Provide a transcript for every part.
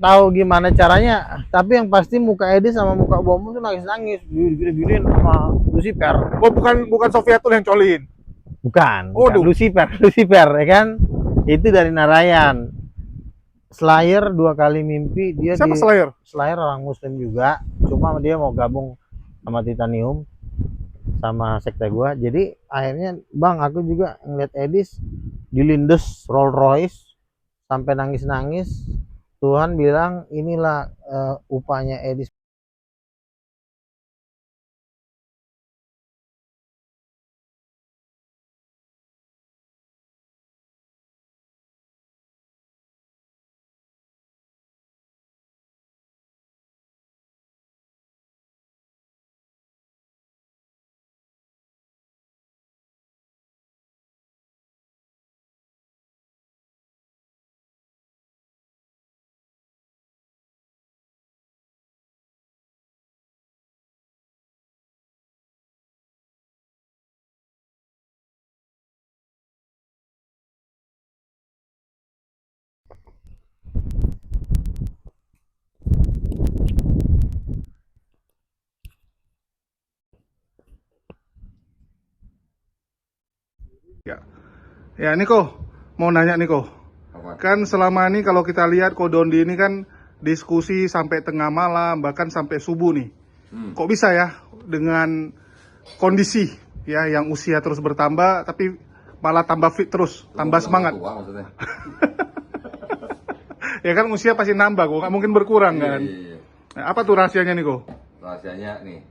tahu gimana caranya, tapi yang pasti muka Edis sama muka Bomu tuh nangis-nangis, gini-gini sama Lucifer. Oh, bukan Sofiatul yang colin. Bukan Waduh. Lucifer ya kan? Itu dari Narayan. Slayer 2 kali mimpi dia. Siapa Slayer? Slayer orang Muslim juga, cuma dia mau gabung sama Titanium sama sekte gua. Jadi akhirnya Bang, aku juga ngeliat Edis dilindes Rolls Royce sampai nangis-nangis. Tuhan bilang inilah upahnya Edis. Ya, Niko, mau nanya Niko. Kan selama ini kalau kita lihat Ko Dondi ini kan diskusi sampai tengah malam, bahkan sampai subuh nih. Kok bisa ya dengan kondisi ya yang usia terus bertambah tapi malah tambah fit terus, tambah semangat. Tua, maksudnya. Ya kan usia pasti nambah kok, nggak mungkin berkurang kan. Iya. Nah, apa tuh rahasianya Niko? Rahasianya nih,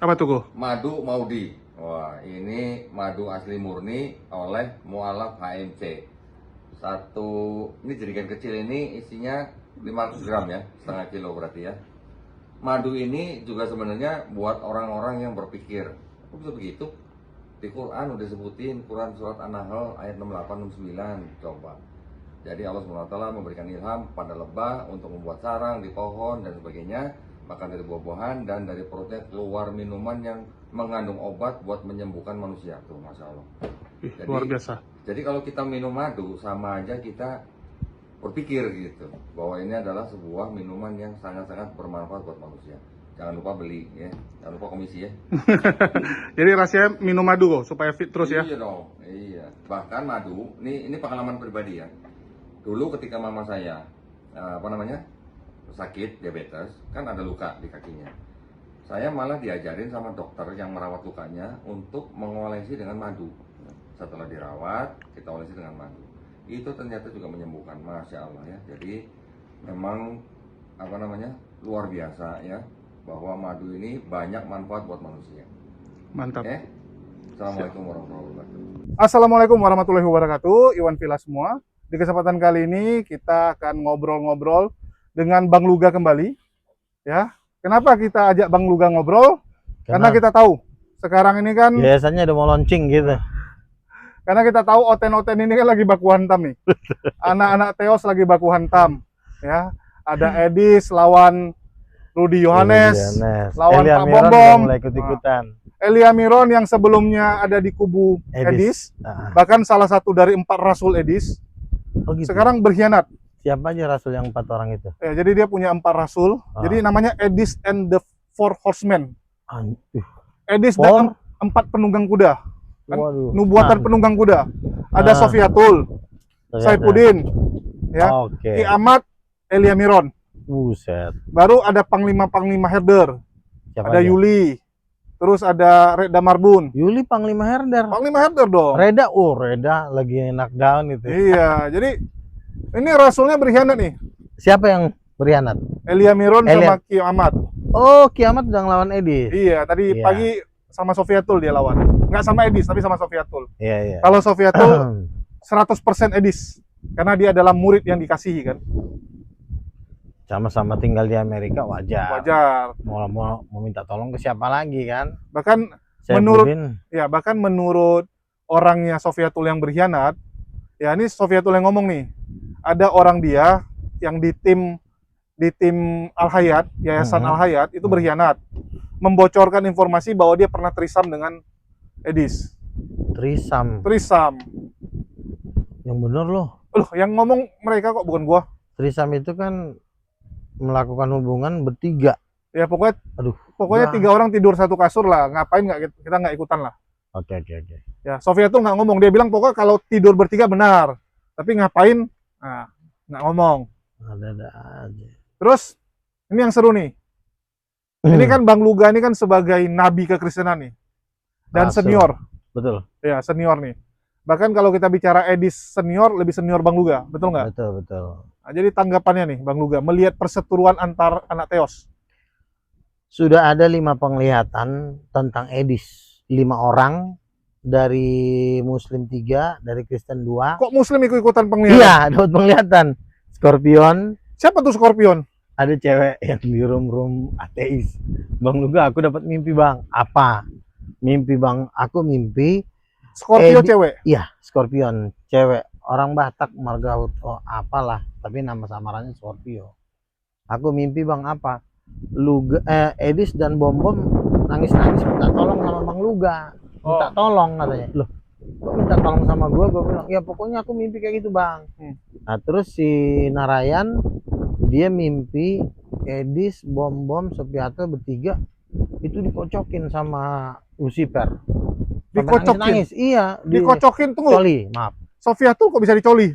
Apa tuh Ko? madu Maudi. Wah, ini madu asli murni oleh Mualaf HMC. Ini jerigen kecil ini isinya 500 gram ya, setengah kilo berarti ya. Madu ini juga sebenarnya buat orang-orang yang berpikir, kok bisa begitu? Di Quran udah sebutin, Quran surat An-Nahl ayat 68-69, coba. Jadi Allah SWT memberikan ilham pada lebah untuk membuat sarang di pohon dan sebagainya, makan dari buah-buahan, dan dari perutnya keluar minuman yang mengandung obat buat menyembuhkan manusia. Tuh, Masya Allah. Jadi, luar biasa. Jadi kalau kita minum madu, sama aja kita berpikir gitu, bahwa ini adalah sebuah minuman yang sangat-sangat bermanfaat buat manusia. Jangan lupa beli ya, jangan lupa komisi ya. Jadi rasanya minum madu kok supaya fit terus ya. Iya dong, iya. Bahkan madu, ini pengalaman pribadi ya. Dulu ketika mama saya sakit diabetes, kan ada luka di kakinya. Saya malah diajarin sama dokter yang merawat lukanya untuk mengolesi dengan madu. Setelah dirawat, kita olesi dengan madu. Itu ternyata juga menyembuhkan, Masya Allah ya. Jadi memang luar biasa ya, bahwa madu ini banyak manfaat buat manusia. Mantap. Assalamualaikum warahmatullahi wabarakatuh. Assalamualaikum warahmatullahi wabarakatuh. Iwan Villa semua. Di kesempatan kali ini kita akan ngobrol-ngobrol dengan Bang Luga kembali. Ya, kenapa kita ajak Bang Luga ngobrol? Karena kita tahu sekarang ini kan biasanya udah mau launching gitu. Karena kita tahu Oten-Oten ini kan lagi baku hantam nih. Anak-anak Teos lagi baku hantam. Ya, ada Edis lawan Rudy Yohanes, lawan Elia Pak Miron Bombom, mulai ikut-ikutan. Elia Miron yang sebelumnya ada di kubu Edis. Bahkan salah satu dari 4 rasul Edis. Oh gitu. Sekarang berkhianat. Siapa aja rasul yang 4 orang itu? Ya, jadi dia punya 4 rasul. Jadi namanya Edis and the Four Horsemen. Edis dan 4 penunggang kuda. Kan? Nubuatan penunggang kuda. Ada Sofiatul, Saifuddin, ya, Kiamat, Elia Miron. Buset. Baru ada panglima-panglima herder. Siapa ada aja? Yuli. Terus ada Reda Marbun. Yuli panglima herder. Panglima herder dong. Reda, Reda lagi knockdown itu. Iya, jadi ini rasulnya berkhianat nih. Siapa yang berkhianat? Elia Miron sama Kiamat. Oh, Kiamat udah ngelawan Edis. Iya, tadi pagi sama Sofiatul dia lawan. Nggak sama Edis, tapi sama Sofiatul. Iya. Kalau Sofiatul 100% Edis. Karena dia adalah murid yang dikasihi kan. Sama-sama tinggal di Amerika, wajar. Mau minta tolong ke siapa lagi kan? Bahkan menurut orangnya Sofiatul yang berkhianat, ya ini Sofiatul yang ngomong nih. Ada orang dia yang di tim Al-Hayat, Yayasan Al-Hayat itu berkhianat. Membocorkan informasi bahwa dia pernah trisam dengan Edis. Trisam. Trisam. Yang bener loh. Loh, yang ngomong mereka kok, bukan gua. Trisam itu kan melakukan hubungan bertiga. Ya pokoknya Aduh. pokoknya Wah. 3 orang tidur satu kasur lah. Ngapain nggak kita nggak ikutan lah. Oke. Ya Sofia tuh nggak ngomong. Dia bilang pokoknya kalau tidur bertiga benar. Tapi ngapain? Nah, nggak ngomong. Ada aja. Terus ini yang seru nih. Ini kan Bang Luga ini kan sebagai nabi kekristenan nih. Dan Rasul. senior. Betul. Ya, senior nih. Bahkan kalau kita bicara Edis senior, lebih senior Bang Luga. Betul nggak? Betul. Nah, jadi tanggapannya nih Bang Luga, melihat perseteruan antar anak Theos. Sudah ada 5 penglihatan tentang Edis. 5 orang, dari Muslim 3, dari Kristen 2. Kok Muslim ikut-ikutan penglihatan? Iya, dapat penglihatan. Scorpion. Siapa tuh Scorpion? Ada cewek yang di room ateis. Bang Luga, aku dapat mimpi bang. Apa? Mimpi bang, aku mimpi. Scorpio cewek? Iya, Scorpion, cewek. Orang Batak, marga apalah. Tapi nama samarannya Scorpio. Aku mimpi bang apa? Luga, Edis dan Bom nangis-nangis minta tolong sama Bang Luga. Minta tolong katanya. Loh, kok minta tolong sama gua bilang, ya pokoknya aku mimpi kayak gitu bang. Nah terus si Narayan, dia mimpi Edis, Bom, Sopiato bertiga itu dikocokin sama Lucifer. Dikocokin? Nangis. Iya. Dikocokin, tunggu. Coli, maaf. Sofia tuh kok bisa dicoli?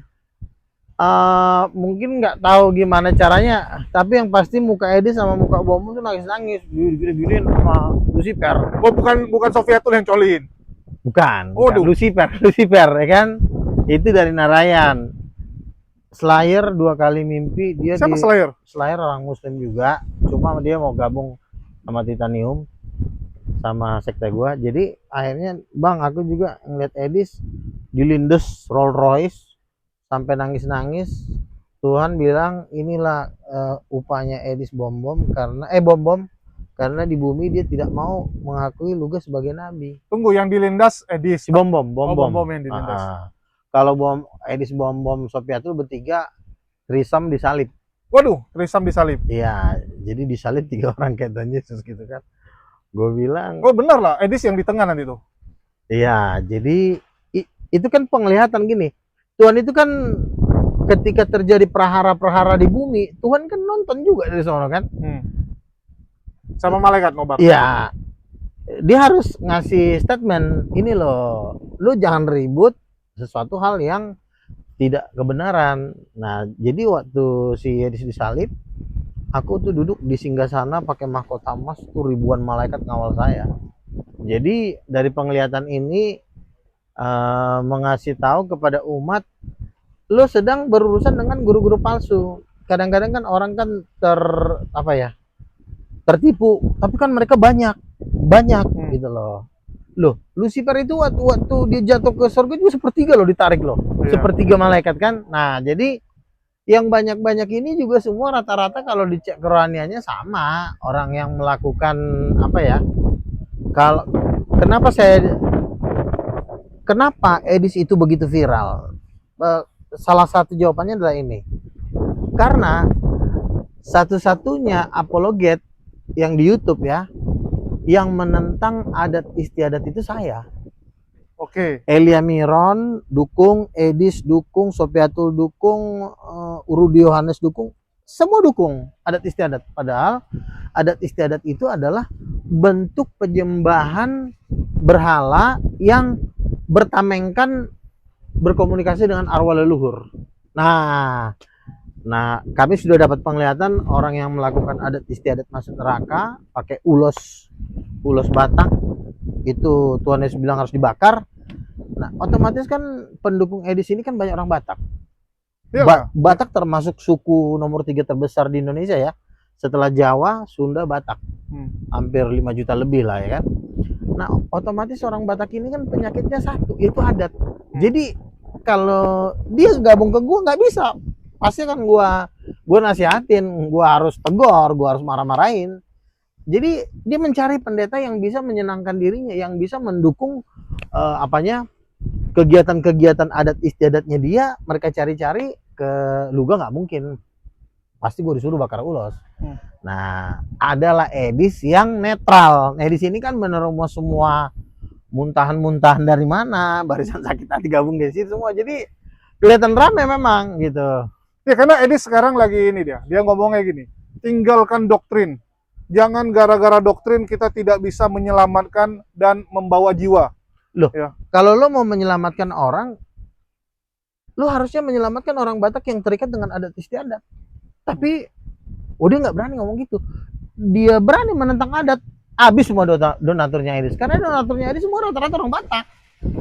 Mungkin nggak tahu gimana caranya, tapi yang pasti muka Edis sama muka Bom tuh nangis-nangis, gini-giniin sama Lucifer. Oh, bukan Sofia tuh yang coliin? Bukan, Oh, Lucifer ya kan? Itu dari Narayan. Slayer 2 kali mimpi dia. Siapa Slayer? Slayer orang Muslim juga, cuma dia mau gabung sama Titanium, sama sekte gua. Jadi akhirnya bang, aku juga ngeliat Edis dilindes Rolls Royce sampai nangis-nangis. Tuhan bilang inilah upahnya Edis Bom karena di bumi dia tidak mau mengakui Luga sebagai nabi. Tunggu, yang dilindas Edis. Si Bom yang dilindas. Kalau Edis Bom Sopiatul bertiga, Trisam disalib. Waduh, Trisam disalib. Iya, jadi disalib 3 orang kayak Tuhan Yesus gitu kan. Gue bilang, oh benar lah, Edis yang di tengah nanti tuh. Iya, jadi itu kan penglihatan gini. Tuhan itu kan ketika terjadi prahara-prahara di bumi, Tuhan kan nonton juga dari sana kan. Sama malaikat nobar. Iya, dia harus ngasih statement, ini loh, lu jangan ribut sesuatu hal yang tidak kebenaran. Nah, jadi waktu si Yesus disalib, aku tuh duduk di singgasana pakai mahkota emas tuh, ribuan malaikat ngawal saya. Jadi dari penglihatan ini mengasih tahu kepada umat, lo sedang berurusan dengan guru-guru palsu. Kadang-kadang kan orang kan tertipu, tapi kan mereka banyak gitu loh. Loh, Lucifer itu waktu dia jatuh ke surga juga sepertiga loh ditarik loh. Iya. Sepertiga malaikat kan. Nah, jadi yang banyak-banyak ini juga semua rata-rata kalau dicek kerohaniannya sama. Orang yang melakukan kalau kenapa Edis itu begitu viral? Salah satu jawabannya adalah ini. Karena satu-satunya apologet yang di YouTube ya, yang menentang adat istiadat itu saya. Oke. Elia Miron dukung, Edis dukung, Sopiatul dukung, Rudi Yohanes dukung, semua dukung adat istiadat. Padahal adat istiadat itu adalah bentuk penyembahan berhala yang bertamengkan berkomunikasi dengan arwah leluhur. Nah, kami sudah dapat penglihatan orang yang melakukan adat istiadat masuk neraka pakai ulos Batak. Itu Tuhan Yesus bilang harus dibakar. Nah, otomatis kan pendukung Edis ini kan banyak orang Batak. Batak termasuk suku nomor 3 terbesar di Indonesia ya. Setelah Jawa, Sunda, Batak. Hampir 5 juta lebih lah ya kan. Nah, otomatis orang Batak ini kan penyakitnya satu, yaitu adat. Jadi kalau dia gabung ke gua nggak bisa. Pasti kan gua nasihatin, gua harus tegur, gua harus marah-marahin. Jadi dia mencari pendeta yang bisa menyenangkan dirinya, yang bisa mendukung kegiatan-kegiatan adat istiadatnya dia. Mereka cari-cari ke Luga nggak mungkin, pasti gue disuruh bakar ulos. Nah, adalah Edis yang netral. Edis ini kan menerima semua muntahan dari mana, barisan sakit hati gabung di situ semua. Jadi kelihatan rame memang gitu. Ya karena Edis sekarang lagi ini dia ngomongnya gini, tinggalkan doktrin. Jangan gara-gara doktrin kita tidak bisa menyelamatkan dan membawa jiwa. Loh, Ya. kalau lo mau menyelamatkan orang, lo harusnya menyelamatkan orang Batak yang terikat dengan adat istiadat. Tapi dia nggak berani ngomong gitu. Dia berani menentang adat. Habis semua donaturnya Edis. Karena donaturnya Edis semua rata-rata orang Batak.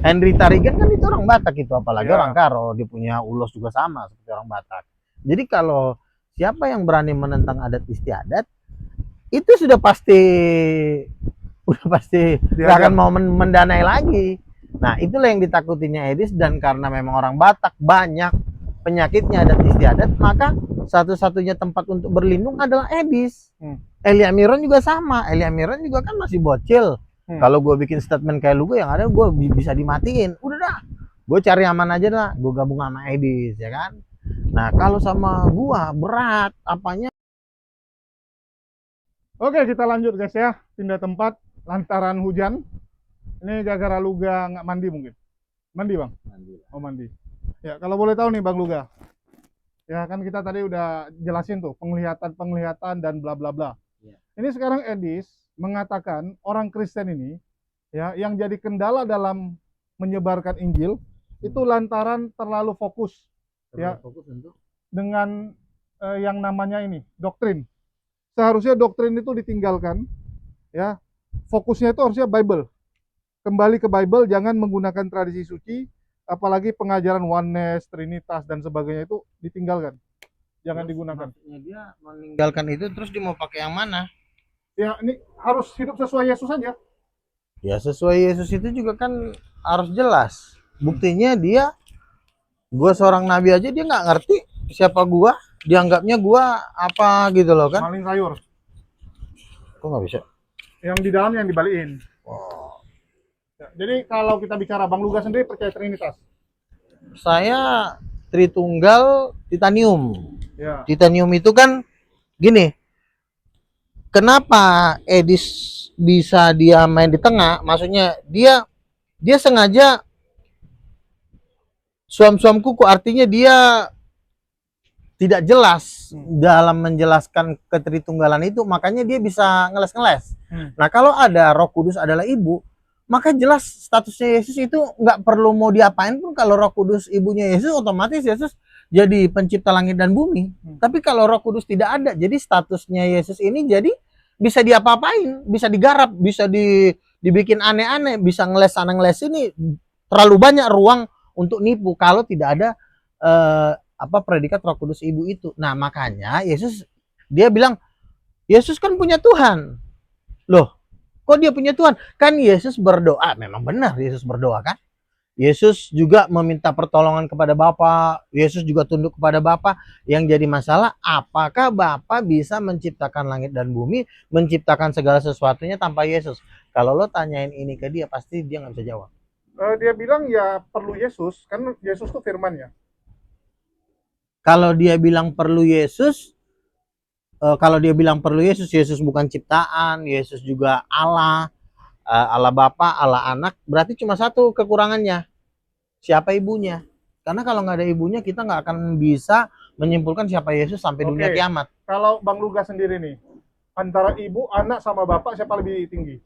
Henry Tarigan kan itu orang Batak itu, apalagi Ya. orang Karo. Dia punya ulos juga sama seperti orang Batak. Jadi kalau siapa yang berani menentang adat istiadat, itu sudah pasti nggak akan mau mendanai lagi. Nah, itulah yang ditakutinnya Edis, dan karena memang orang Batak banyak penyakitnya adat istiadat, maka satu-satunya tempat untuk berlindung adalah Edis. Elia Miron juga sama. Elia Miron juga kan masih bocil. Kalau gue bikin statement kayak lu, gue yang ada gue bisa dimatiin. Udah dah, gue cari aman aja lah. Gue gabung sama Edis, ya kan. Nah, kalau sama gue berat apanya. Oke, kita lanjut guys ya. Pindah tempat lantaran hujan. Ini gara-gara Luga nggak mandi mungkin. Mandi bang? Mandi. Oh mandi. Ya kalau boleh tahu nih bang Luga. Ya kan kita tadi udah jelasin tuh penglihatan dan bla bla bla. Ya. Ini sekarang Edis mengatakan orang Kristen ini ya yang jadi kendala dalam menyebarkan Injil itu lantaran terlalu fokus untuk dengan yang namanya ini doktrin. Seharusnya doktrin itu ditinggalkan ya. Fokusnya itu harusnya Bible. Kembali ke Bible, jangan menggunakan tradisi suci, apalagi pengajaran oneness, trinitas dan sebagainya itu ditinggalkan. Jangan digunakan. Maksudnya dia meninggalkan itu, terus dia mau pakai yang mana? Ya ini harus hidup sesuai Yesus saja. Ya sesuai Yesus itu juga kan harus jelas. Buktinya gue seorang nabi aja dia nggak ngerti siapa gue, dianggapnya gue apa gitu loh kan? Maling sayur. Kok nggak bisa? Yang di dalam yang dibalikin. Wow. Ya, jadi kalau kita bicara Bang Luga sendiri percaya Trinitas. Saya Tritunggal Titanium. Ya. Titanium itu kan gini. Kenapa Edis bisa dia main di tengah? Maksudnya dia sengaja suam-suam kuku, artinya dia tidak jelas dalam menjelaskan ketritunggalan itu, makanya dia bisa ngeles-ngeles. Nah kalau ada Roh Kudus adalah ibu, maka jelas statusnya Yesus itu nggak perlu mau diapain pun. Kalau Roh Kudus ibunya Yesus, otomatis Yesus jadi pencipta langit dan bumi. Tapi kalau Roh Kudus tidak ada, jadi statusnya Yesus ini jadi bisa diapa-apain, bisa digarap, bisa dibikin aneh-aneh, bisa ngeles sana ngeles ini. Terlalu banyak ruang untuk nipu kalau tidak ada predikat Roh Kudus ibu itu. Nah makanya Yesus dia bilang, Yesus kan punya Tuhan. Loh, kok dia punya Tuhan? Kan Yesus berdoa. Memang benar Yesus berdoa kan? Yesus juga meminta pertolongan kepada Bapa. Yesus juga tunduk kepada Bapa. Yang jadi masalah, apakah Bapa bisa menciptakan langit dan bumi, menciptakan segala sesuatunya tanpa Yesus? Kalau lo tanyain ini ke dia, pasti dia nggak bisa jawab. Dia bilang ya perlu Yesus, kan Yesus tuh firman ya. Kalau dia bilang perlu Yesus, Yesus bukan ciptaan, Yesus juga Allah, Allah Bapa, Allah Anak, berarti cuma satu kekurangannya. Siapa ibunya? Karena kalau nggak ada ibunya, kita nggak akan bisa menyimpulkan siapa Yesus sampai dunia kiamat. Kalau Bang Luga sendiri nih, antara ibu, anak, sama bapak siapa lebih tinggi?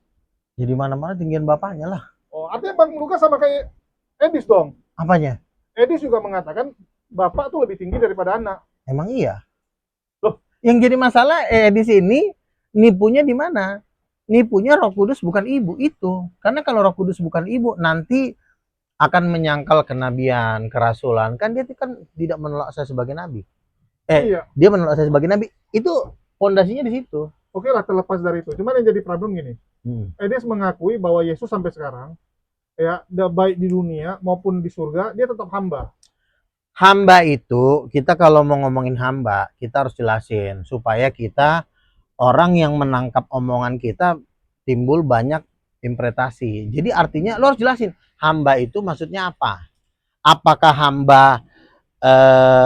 Jadi mana-mana tinggian bapaknya lah. Oh, artinya Bang Luga sama kayak Edis dong. Apanya? Edis juga mengatakan bapak tuh lebih tinggi daripada anak. Emang iya? Loh, yang jadi masalah di sini nipunya di mana? Nipunya Roh Kudus bukan ibu itu. Karena kalau Roh Kudus bukan ibu, nanti akan menyangkal kenabian, kerasulan. Kan dia kan tidak menolak saya sebagai nabi. Iya. Dia menolak saya sebagai nabi. Itu fondasinya di situ. Oke lah, terlepas dari itu. Cuman yang jadi problem gini. Edis mengakui bahwa Yesus sampai sekarang ya, baik di dunia maupun di surga, dia tetap hamba. Hamba itu, kita kalau mau ngomongin hamba, kita harus jelasin supaya kita, orang yang menangkap omongan kita, timbul banyak interpretasi. Jadi artinya lo harus jelasin, hamba itu maksudnya apa? Apakah hamba,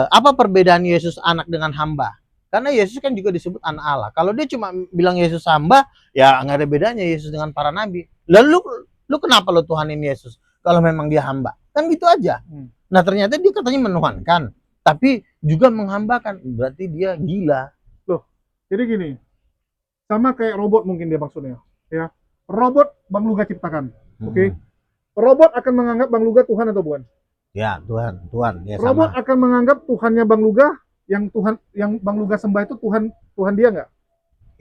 apa perbedaan Yesus anak dengan hamba? Karena Yesus kan juga disebut anak Allah. Kalau dia cuma bilang Yesus hamba, ya nggak ada bedanya Yesus dengan para nabi. Lalu lu kenapa lo Tuhanin Yesus kalau memang dia hamba? Kan gitu aja. Nah ternyata dia katanya menuhankan, tapi juga menghambakan, berarti dia gila. Loh, jadi gini, sama kayak robot mungkin dia maksudnya, ya. Robot Bang Luga ciptakan, oke? Robot akan menganggap Bang Luga Tuhan atau bukan? Ya, Tuhan, ya Robot sama. akan menganggap Tuhannya Bang Luga, yang Bang Luga sembah itu Tuhan dia nggak?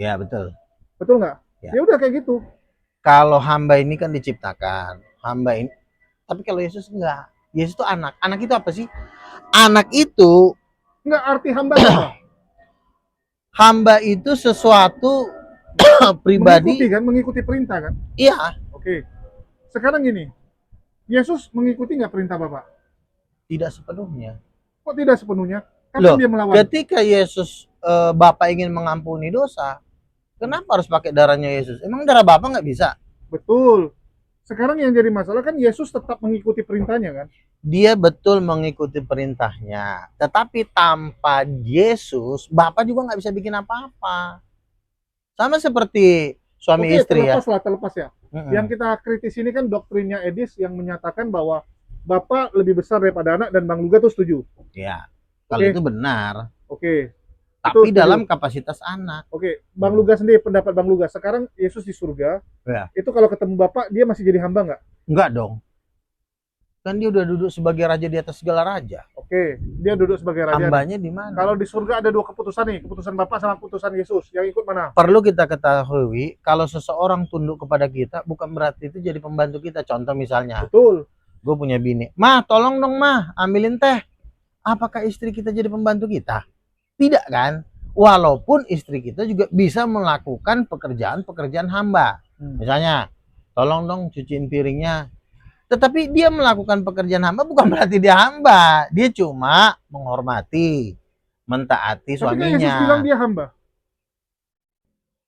Ya, betul. Betul nggak? Ya. Ya udah kayak gitu. Kalau hamba ini kan diciptakan, hamba ini. Tapi kalau Yesus enggak. Yesus itu anak. Anak itu apa sih? Anak itu, Nggak, arti hamba apa? hamba itu sesuatu pribadi. Mengikuti perintah kan? Iya, Oke. Sekarang gini, Yesus mengikuti nggak perintah Bapak? tidak sepenuhnya. Kok tidak sepenuhnya? Kapan Loh, dia melawan? ketika Yesus Bapak ingin mengampuni dosa, kenapa harus pakai darahnya Yesus? Emang darah Bapak nggak bisa? Betul. Sekarang yang jadi masalah kan Yesus tetap mengikuti perintahnya kan? Dia betul mengikuti perintahnya, tetapi tanpa Yesus, Bapak juga nggak bisa bikin apa-apa. Sama seperti suami Oke, istri ya. terlepas ya. Mm-mm. Yang kita kritis ini kan doktrinnya Edis yang menyatakan bahwa Bapak lebih besar daripada anak dan Bang Luga tuh setuju. Ya, kalau Oke. itu benar. Oke. Tapi setuju. dalam kapasitas anak. Oke, Bang Luga sendiri, pendapat Bang Luga. Sekarang Yesus di surga, Ya. itu kalau ketemu Bapak, dia masih jadi hamba nggak? Enggak dong. Kan dia udah duduk sebagai raja di atas segala raja. Oke, dia duduk sebagai raja. Hambanya di mana? Kalau di surga ada dua keputusan nih, keputusan Bapak sama keputusan Yesus. Yang ikut mana? Perlu kita ketahui, kalau seseorang tunduk kepada kita, bukan berarti itu jadi pembantu kita. Contoh misalnya, Betul. gue punya bini. Mah, tolong dong mah, ambilin teh. Apakah istri kita jadi pembantu kita? Tidak kan? Walaupun istri kita juga bisa melakukan pekerjaan-pekerjaan hamba. Misalnya, tolong dong cuciin piringnya. Tetapi dia melakukan pekerjaan hamba bukan berarti dia hamba. Dia cuma menghormati, mentaati Tapi kan Yesus suaminya. bilang dia hamba.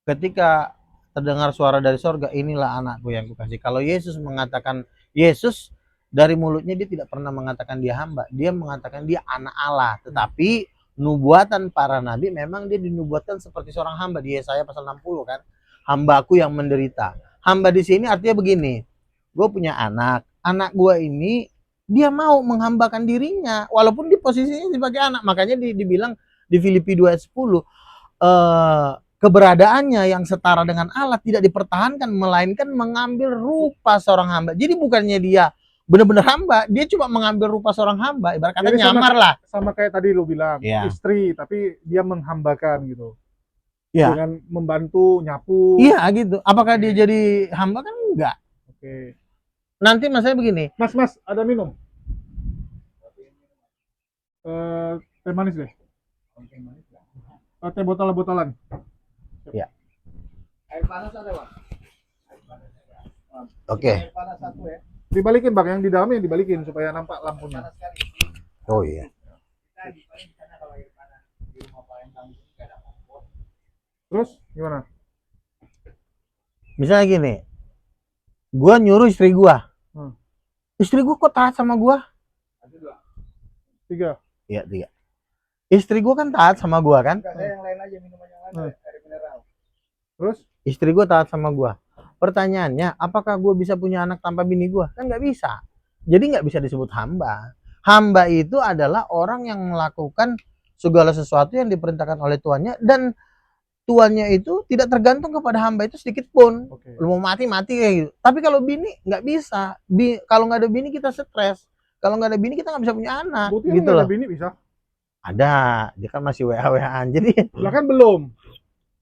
Ketika terdengar suara dari sorga, inilah anakku yang kukasih. Kalau Yesus mengatakan, Yesus dari mulutnya dia tidak pernah mengatakan dia hamba. Dia mengatakan dia anak Allah. Tetapi nubuatan para nabi memang dia dinubuatkan seperti seorang hamba. Di Yesaya pasal 60 kan. Hambaku yang menderita. Hamba di sini artinya begini. Gue punya anak. Anak gue ini dia mau menghambakan dirinya. Walaupun di posisinya sebagai anak. Makanya dibilang di Filipi 2 ayat 10. Keberadaannya yang setara dengan Allah tidak dipertahankan, melainkan mengambil rupa seorang hamba. Jadi bukannya dia benar-benar hamba, dia cuma mengambil rupa seorang hamba. Ibarat kata Jadi nyamar lah. Sama kayak tadi lu bilang, Ya. istri, tapi dia menghambakan gitu. Ya. Dengan membantu, nyapu. Iya gitu. Apakah dia jadi hamba kan enggak? Oke. Nanti masalahnya begini. Mas, ada minum? Teh manis deh. Teh botolan. Ya. Air panas ada, Bang? Oke. Air panas satu ya. Dibalikin, Bang, yang di dalamnya dibalikin supaya nampak lampunya. Oh iya. Terus gimana? Misalnya gini. Gua nyuruh istri gua. Istri gua kok taat sama gua? 3. Iya, 3. Istri gua kan taat sama gua kan? Yang lain aja, minuman yang lain, air mineral. Terus? Istri gua taat sama gua. Pertanyaannya, apakah gua bisa punya anak tanpa bini gua? Kan nggak bisa. Jadi nggak bisa disebut hamba. Hamba itu adalah orang yang melakukan segala sesuatu yang diperintahkan oleh tuannya, dan tuannya itu tidak tergantung kepada hamba itu sedikit pun. Oke. Lu mau mati kayak gitu. Tapi kalau bini nggak bisa. Kalau nggak ada bini kita stres. Kalau nggak ada bini kita nggak bisa punya anak. Bukti Gitu nggak loh. ada bini bisa? Ada. Dia kan masih WA-WAan. Jadi Lah kan belum.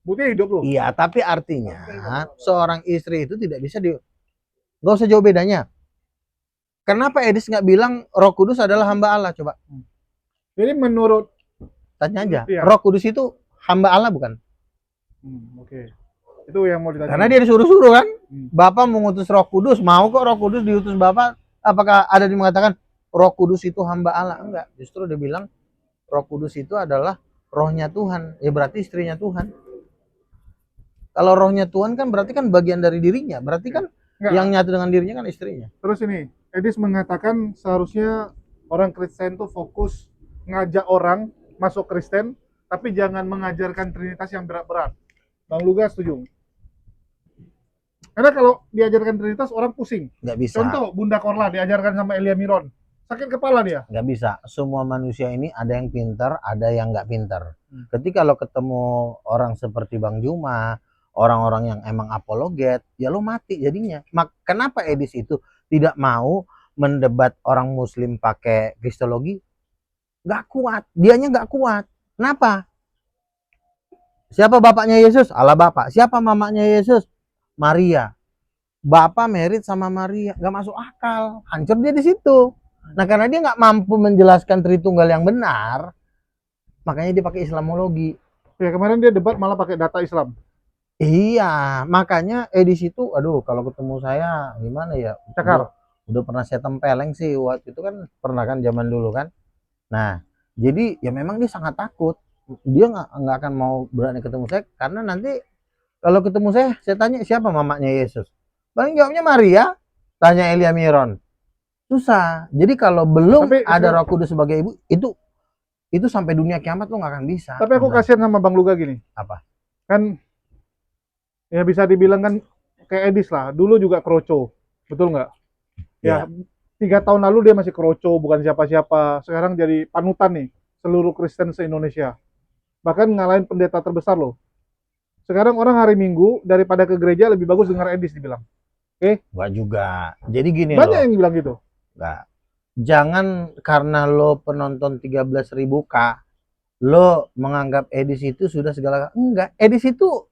Bukti hidup loh. iya, tapi artinya seorang istri itu tidak bisa nggak usah jauh bedanya. Kenapa Edis nggak bilang Roh Kudus adalah hamba Allah? Coba Jadi menurut tanya aja. Iya. Roh Kudus itu hamba Allah bukan? Oke. Itu yang mau ditanya. Karena dia disuruh-suruh kan. Bapak mengutus Roh Kudus, mau kok Roh Kudus diutus Bapak. Apakah ada yang mengatakan Roh Kudus itu hamba Allah? Enggak. Justru dia bilang Roh Kudus itu adalah rohnya Tuhan. Ya berarti istrinya Tuhan. Kalau rohnya Tuhan kan berarti kan bagian dari dirinya. Berarti kan Enggak. yang nyatu dengan dirinya kan istrinya. Terus ini, Edis mengatakan seharusnya orang Kristen tuh fokus ngajak orang masuk Kristen, tapi jangan mengajarkan Trinitas yang berat-berat. Bang Luga setuju? Karena kalau diajarkan Trinitas orang pusing. Nggak bisa. Contoh Bunda Korla diajarkan sama Elia Miron. sakit kepala dia. Nggak bisa. Semua manusia ini ada yang pintar, ada yang nggak pintar. Hmm. Ketika lo ketemu orang seperti Bang Juma, orang-orang yang emang apologet, ya lo mati jadinya. Kenapa Edis itu tidak mau mendebat orang Muslim pakai kristologi? Nggak kuat. Dianya nggak kuat. Kenapa? Siapa bapaknya Yesus? Allah Bapak. Siapa mamanya Yesus? Maria. Bapak merit sama Maria. Nggak masuk akal. Hancur dia di situ. Nah, karena dia nggak mampu menjelaskan Tritunggal yang benar, makanya dia pakai Islamologi. Ya kemarin dia debat malah pakai data Islam. Iya, makanya di situ, aduh, kalau ketemu saya gimana ya? Cakar. Udah pernah saya tempeleng sih waktu itu kan, pernah kan zaman dulu kan. Nah, jadi ya memang dia sangat takut. Dia nggak akan mau berani ketemu saya karena nanti kalau ketemu saya tanya siapa mamanya Yesus. Paling jawabnya Maria, tanya Elia Miron. Susah. Jadi kalau belum ada Roh Kudus sebagai ibu, itu sampai dunia kiamat lo nggak akan bisa. Tapi aku kasihan sama Bang Luga gini. Apa? Kan ya bisa dibilang kan kayak Edis lah. Dulu juga kroco, betul nggak? Ya, 3 tahun lalu dia masih kroco, bukan siapa-siapa. Sekarang jadi panutan nih seluruh Kristen se-Indonesia. Bahkan ngalahin pendeta terbesar loh. Sekarang orang hari Minggu daripada ke gereja lebih bagus dengar Edis dibilang. Oke? Enggak juga. Jadi gini Banyak loh. yang bilang gitu. Enggak. Jangan karena lo penonton 13.000 K, lo menganggap Edis itu sudah segala. Enggak. Edis itu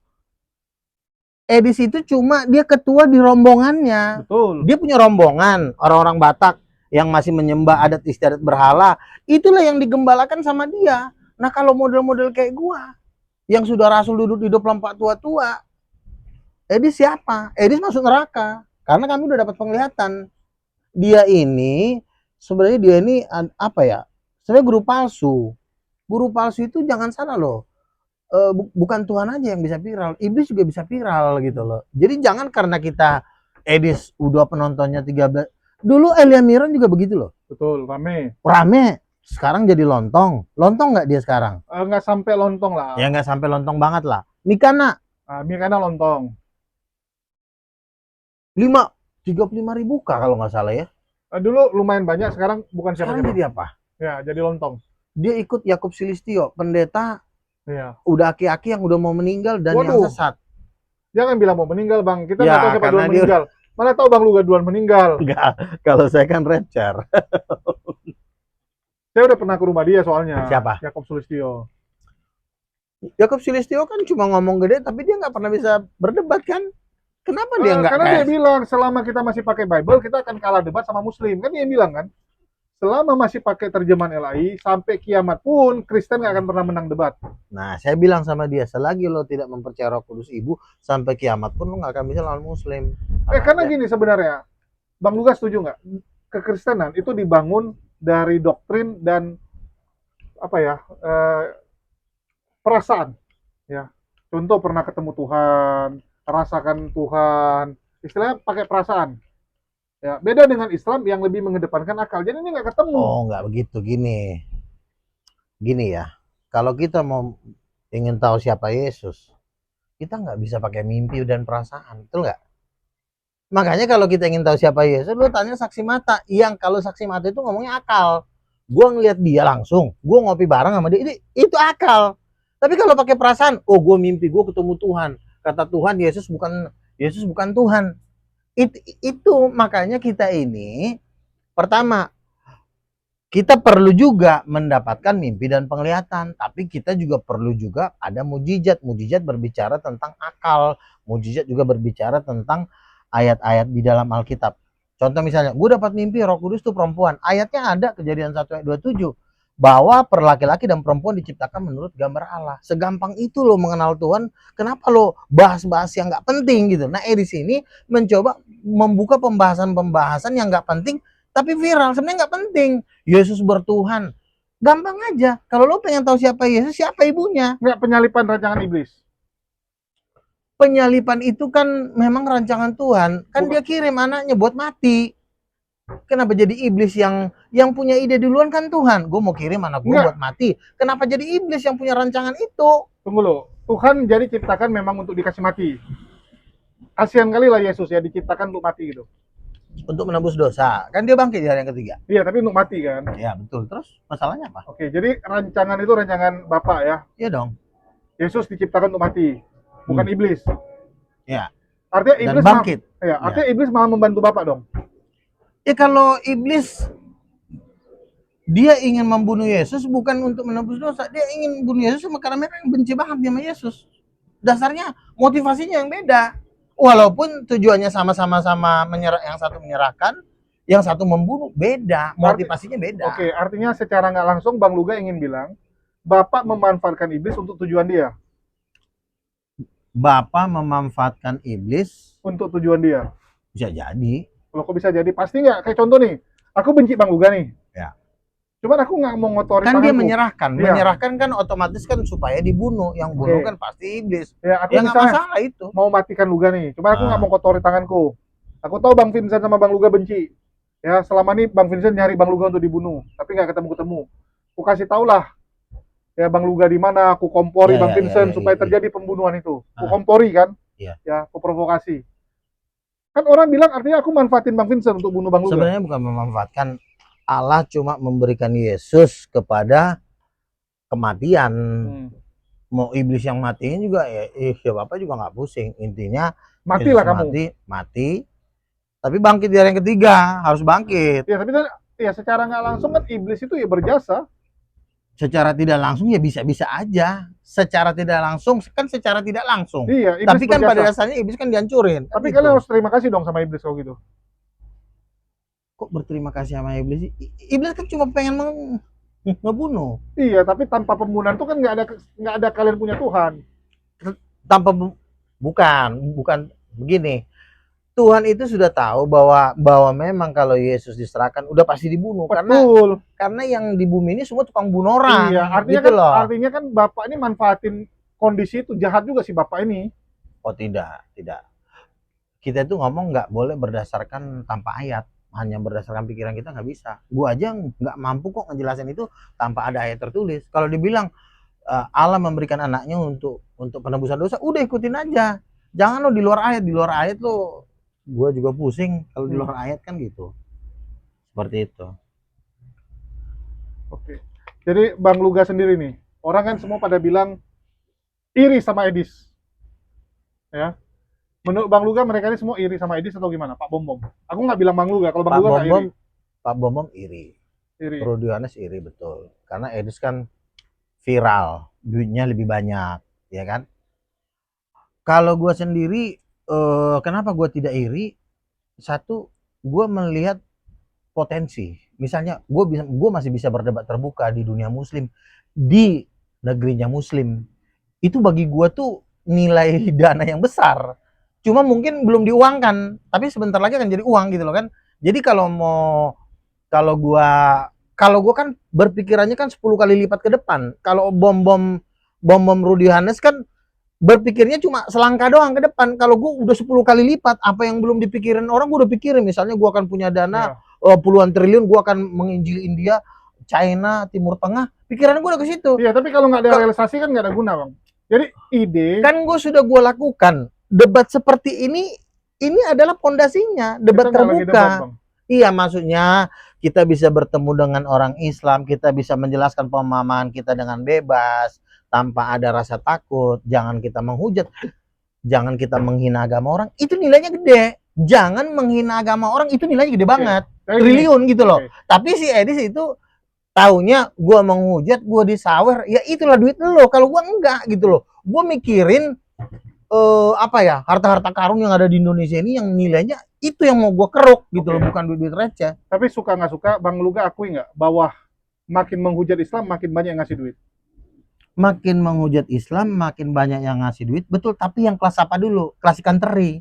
cuma dia ketua di rombongannya. Betul. Dia punya rombongan orang-orang Batak yang masih menyembah adat istiadat berhala. Itulah yang digembalakan sama dia. Nah, kalau model-model kayak gua yang sudah rasul duduk di 24 tua-tua, Edis siapa? Edis masuk neraka. Karena kami udah dapat penglihatan. Dia ini apa ya? Sebenarnya guru palsu. Guru palsu itu jangan salah loh. Bukan Tuhan aja yang bisa viral, iblis juga bisa viral gitu loh. Jadi jangan karena kita Edis udah penontonnya 13. Dulu Elia Miron juga begitu loh. Betul, rame. Sekarang jadi lontong. Lontong nggak dia sekarang? Nggak sampai lontong lah. Ya nggak sampai lontong banget lah. Mikana. Mikana lontong. 35.000 K kalau nggak salah ya. Dulu lumayan banyak, sekarang bukan siapa-siapa. Sekarang jadi apa? Ya, jadi lontong. Dia ikut Yakub Silistio, pendeta. Iya. Udah aki-aki yang udah mau meninggal dan yang sesat. Jangan bilang mau meninggal, Bang. Kita nggak tahu siapa duluan dia meninggal. Mana tahu Bang Luga duluan meninggal. Enggak, kalau saya kan rapture. Saya udah pernah ke rumah dia soalnya. Siapa? Yakub Sulistyo. Yakub Sulistyo kan cuma ngomong gede, tapi dia nggak pernah bisa berdebat kan? Kenapa dia nggak? Karena dia bilang selama kita masih pakai Bible, kita akan kalah debat sama Muslim. Kan dia bilang kan, selama masih pakai terjemahan LAI, sampai kiamat pun Kristen nggak akan pernah menang debat. Nah, saya bilang sama dia, selagi lo tidak mempercayai Roh Kudus Ibu, sampai kiamat pun lo nggak akan bisa lawan Muslim. Karena gini sebenarnya, Bang Lugas setuju nggak? Kekristenan itu dibangun dari doktrin dan apa ya, perasaan. Ya, contoh pernah ketemu Tuhan, rasakan Tuhan, istilahnya pakai perasaan. Ya, beda dengan Islam yang lebih mengedepankan akal. Jadi ini nggak ketemu. Oh, nggak begitu. Gini ya. Kalau kita mau ingin tahu siapa Yesus, kita nggak bisa pakai mimpi dan perasaan, betul nggak? Makanya kalau kita ingin tahu siapa Yesus, lu tanya saksi mata. Yang kalau saksi mata itu ngomongnya akal. Gua ngeliat dia langsung, gua ngopi bareng sama dia, itu akal. Tapi kalau pakai perasaan, oh gua mimpi, gua ketemu Tuhan. Kata Tuhan, Yesus bukan Tuhan. Itu makanya kita ini pertama kita perlu juga mendapatkan mimpi dan penglihatan, tapi kita juga perlu juga ada mujizat. Mujizat berbicara tentang akal, mujizat juga berbicara tentang ayat-ayat di dalam Alkitab. Contoh misalnya, gue dapat mimpi Roh Kudus itu perempuan. Ayatnya ada, Kejadian 1 ayat 27. Bahwa per laki-laki dan perempuan diciptakan menurut gambar Allah. Segampang itu lo mengenal Tuhan. Kenapa lo bahas-bahas yang nggak penting gitu? Nah, di sini mencoba membuka pembahasan-pembahasan yang nggak penting, tapi viral. Sebenarnya nggak penting. Yesus bertuhan. Gampang aja. Kalau lo pengen tahu siapa Yesus, siapa ibunya? Nggak penyalipan rancangan iblis. Penyalipan itu kan memang rancangan Tuhan. Kan dia kirim anaknya buat mati. Kenapa jadi iblis yang punya ide duluan kan Tuhan? Gue mau kirim anak gue buat mati. Kenapa jadi iblis yang punya rancangan itu? Tunggu lo, Tuhan jadi ciptakan memang untuk dikasih mati. Kasihan kali lah Yesus ya diciptakan untuk mati gitu. untuk menebus dosa. Kan dia bangkit di hari yang ketiga. Iya, tapi untuk mati kan. Ya, betul. Terus masalahnya apa? Oke, jadi rancangan itu rancangan Bapak ya. Iya dong. Yesus diciptakan untuk mati, bukan iblis. Ya. Artinya Dan iblis bangkit. ya, artinya iblis malah membantu Bapak dong. Ya kalau iblis dia ingin membunuh Yesus bukan untuk menebus dosa, dia ingin bunuh Yesus karena mereka yang benci banget sama Yesus. Dasarnya motivasinya yang beda. Walaupun tujuannya sama-sama menyerah, yang satu menyerahkan, yang satu membunuh, beda, motivasinya beda. Oke, artinya secara nggak langsung Bang Luga ingin bilang Bapak memanfaatkan iblis untuk tujuan dia. Bapak memanfaatkan iblis Untuk tujuan dia. bisa jadi. Kalau kok bisa jadi pasti nggak? Kayak contoh nih, aku benci Bang Luga nih. Ya. Cuman aku nggak mau ngotori Kan dia tanganku. menyerahkan, Iya. menyerahkan kan otomatis kan supaya dibunuh. Yang bunuh Oke. kan pasti iblis. Ya, aku Ya nggak misalnya masalah itu. mau matikan Luga nih. Cuman aku nggak mau kotori tanganku. Aku tahu Bang Vincent sama Bang Luga benci. Ya, selama ini Bang Vincent nyari Bang Luga untuk dibunuh, tapi nggak ketemu-ketemu. Aku kasih tau lah, ya Bang Luga di mana, aku kompori Ya, Bang ya, Vincent ya, ya, supaya ya. terjadi pembunuhan itu. Aku Ah. kompori kan, Iya. ya, aku provokasi. Kan orang bilang artinya aku manfaatin Bang Vincent untuk bunuh Bang Luga. Sebenarnya bukan memanfaatkan, Allah cuma memberikan Yesus kepada kematian. Mau iblis yang matiin juga ya, Bapak juga nggak pusing. Intinya Matilah Yesus kamu. mati, tapi bangkit di hari yang ketiga, harus bangkit. Ya, tapi kan ya secara nggak langsung kan iblis itu ya berjasa. Secara tidak langsung ya bisa-bisa aja. Secara tidak langsung kan secara tidak langsung. Iya, iblis Tapi kan berjasa. pada dasarnya iblis kan dihancurin. Tapi Kan kalian gitu. harus terima kasih dong sama iblis kalau gitu. Kok berterima kasih sama iblis? Iblis kan cuma pengen ngebunuh. Iya, tapi tanpa pembunuhan itu kan nggak ada kalian punya Tuhan. Tanpa bukan begini. Tuhan itu sudah tahu bahwa memang kalau Yesus diserahkan udah pasti dibunuh Betul. karena yang di bumi ini semua tukang bunuh orang. Iya, artinya gitu kan loh. artinya kan Bapak ini manfaatin kondisi itu, jahat juga sih Bapak ini. Oh tidak. Kita itu ngomong nggak boleh berdasarkan tanpa ayat, hanya berdasarkan pikiran kita nggak bisa. Gua aja nggak mampu kok ngejelasin itu tanpa ada ayat tertulis. Kalau dibilang Allah memberikan anaknya untuk penebusan dosa, udah ikutin aja. Jangan lo di luar ayat lo. Gua juga pusing kalau di luar ayat kan gitu. Seperti itu. Oke. Jadi Bang Luga sendiri nih, orang kan semua pada bilang iri sama Edis. Ya. Menurut Bang Luga mereka ini semua iri sama Edis atau gimana? Pak Bom Bom. Aku nggak bilang Bang Luga, kalau Bang Luga nggak iri. Pak Bom Bom iri. Iri. Rudy Yohanes iri betul. Karena Edis kan viral, duitnya lebih banyak, ya kan? Kalau gua sendiri kenapa gue tidak iri? Satu, gue melihat potensi. Misalnya, gue masih bisa berdebat terbuka di dunia Muslim, di negerinya Muslim. Itu bagi gue tuh nilai dana yang besar. Cuma mungkin belum diuangkan, tapi sebentar lagi akan jadi uang gitu loh kan. Jadi kalau gue kan berpikirannya kan 10 kali lipat ke depan. Kalau bom Rudy Yohanes kan berpikirnya cuma selangkah doang ke depan. Kalau gue udah 10 kali lipat, apa yang belum dipikirin orang gue udah pikirin. Misalnya gue akan punya dana puluhan triliun, gue akan menginjil India, China, Timur Tengah. Pikiran gue udah ke situ. Iya, tapi kalau nggak ada realisasi kan nggak ada guna Bang. Jadi ide kan gue sudah gue lakukan. Debat seperti ini adalah pondasinya, debat terbuka. Iya, maksudnya kita bisa bertemu dengan orang Islam, kita bisa menjelaskan pemahaman kita dengan bebas, tanpa ada rasa takut. Jangan kita menghujat, jangan kita menghina agama orang, itu nilainya gede. Jangan menghina agama orang, itu nilainya gede banget, triliun gitu loh. Tapi si Edis itu taunya gue menghujat, gue disawer, ya itulah duit lo. Kalau gue enggak gitu loh, gue mikirin harta-harta karun yang ada di Indonesia ini yang nilainya itu yang mau gue keruk gitu loh, bukan duit receh. Tapi suka nggak suka, Bang Luga akui nggak bahwa makin menghujat Islam makin banyak yang ngasih duit? Makin menghujat Islam makin banyak yang ngasih duit, betul. Tapi yang kelas apa dulu? Kelas ikan teri.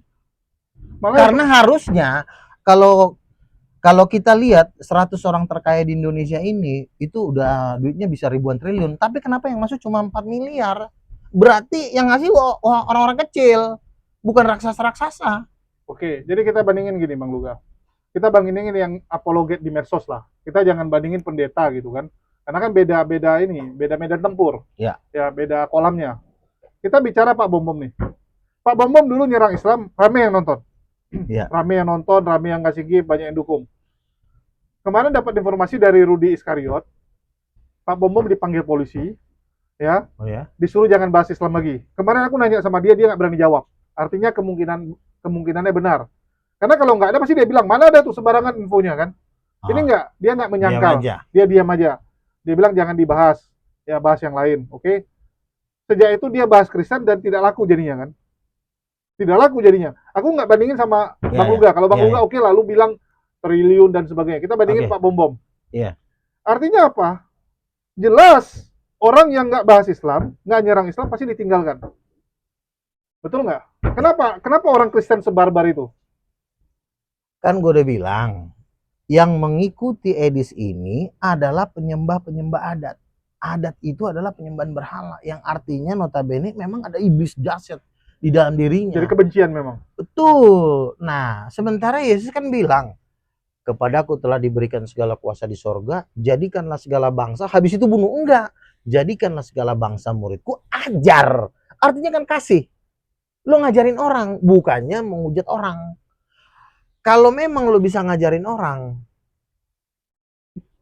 Karena harusnya kalau kita lihat 100 orang terkaya di Indonesia ini itu udah duitnya bisa ribuan triliun. Tapi kenapa yang masuk cuma 4 miliar? Berarti yang ngasih orang-orang kecil, bukan raksasa-raksasa. Oke, jadi kita bandingin gini Bang Luga. Kita bandingin yang apologet di medsos lah. Kita jangan bandingin pendeta gitu kan. Karena kan beda medan tempur. Ya. Ya, beda kolamnya. Kita bicara Pak Bom Bom nih. Pak Bom Bom dulu nyerang Islam, ramai yang nonton. Iya. Rame yang nonton, rame yang ngasih gift, banyak yang dukung. Kemarin dapat informasi dari Rudi Iskariot, Pak Bom Bom dipanggil polisi, ya, Oh ya. disuruh jangan bahas Islam lagi. Kemarin aku nanya sama dia nggak berani jawab. Artinya kemungkinannya benar. Karena kalau nggak ada pasti dia bilang mana ada tuh sembarangan infonya kan. Ini nggak, dia nggak menyangkal, Diam aja. dia diam aja. Dia bilang jangan dibahas, ya bahas yang lain, oke? Sejak itu dia bahas Kristen dan tidak laku jadinya kan. Tidak laku jadinya. Aku nggak bandingin sama Ya, Bang Luga. Kalau Bang ya, Luga oke lalu bilang triliun dan sebagainya. Kita bandingin Oke. Pak Bom Bom. Iya. Artinya apa? Jelas orang yang nggak bahas Islam, nggak nyerang Islam pasti ditinggalkan. Betul nggak? Kenapa orang Kristen sebarbar itu? Kan gue udah bilang, yang mengikuti Edis ini adalah penyembah-penyembah adat. Adat itu adalah penyembahan berhala, yang artinya notabene memang ada iblis dahsyat di dalam dirinya. Jadi kebencian memang. Betul. Nah, sementara Yesus kan bilang, kepadaku telah diberikan segala kuasa di sorga, jadikanlah segala bangsa, habis itu bunuh, enggak. Jadikanlah segala bangsa muridku, ajar. Artinya kan kasih. Lo ngajarin orang, bukannya menghujat orang. Kalau memang lo bisa ngajarin orang,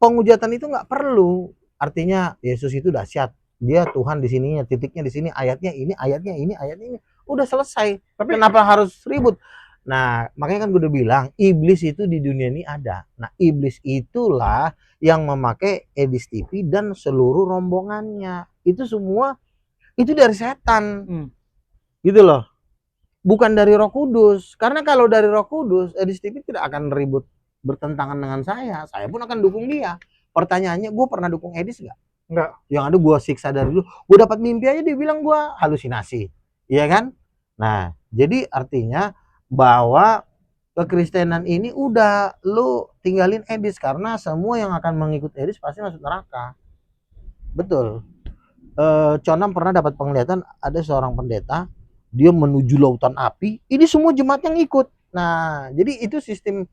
penghujatan itu nggak perlu. Artinya Yesus itu dahsyat. Dia Tuhan di sininya, titiknya di sini, ayatnya ini, ayatnya ini, ayatnya ini. Udah selesai. Tapi Kenapa harus ribut? Nah, makanya kan gue udah bilang, iblis itu di dunia ini ada. Nah, iblis itulah yang memakai Edis TV dan seluruh rombongannya. Itu semua, itu dari setan. Gitu loh. Bukan dari Roh Kudus. Karena kalau dari Roh Kudus, Edis TV tidak akan ribut bertentangan dengan saya. Saya pun akan dukung dia. Pertanyaannya, gue pernah dukung Edis nggak? Nggak. Yang ada gue siksa dari dulu. Gue dapat mimpi aja dia bilang gue halusinasi. Iya kan? Nah, jadi artinya bahwa kekristenan ini udah lu tinggalin Edis, karena semua yang akan mengikut Edis pasti masuk neraka. Betul. Conam pernah dapat penglihatan ada seorang pendeta, dia menuju lautan api, ini semua jemaat yang ikut. Nah, jadi itu sistem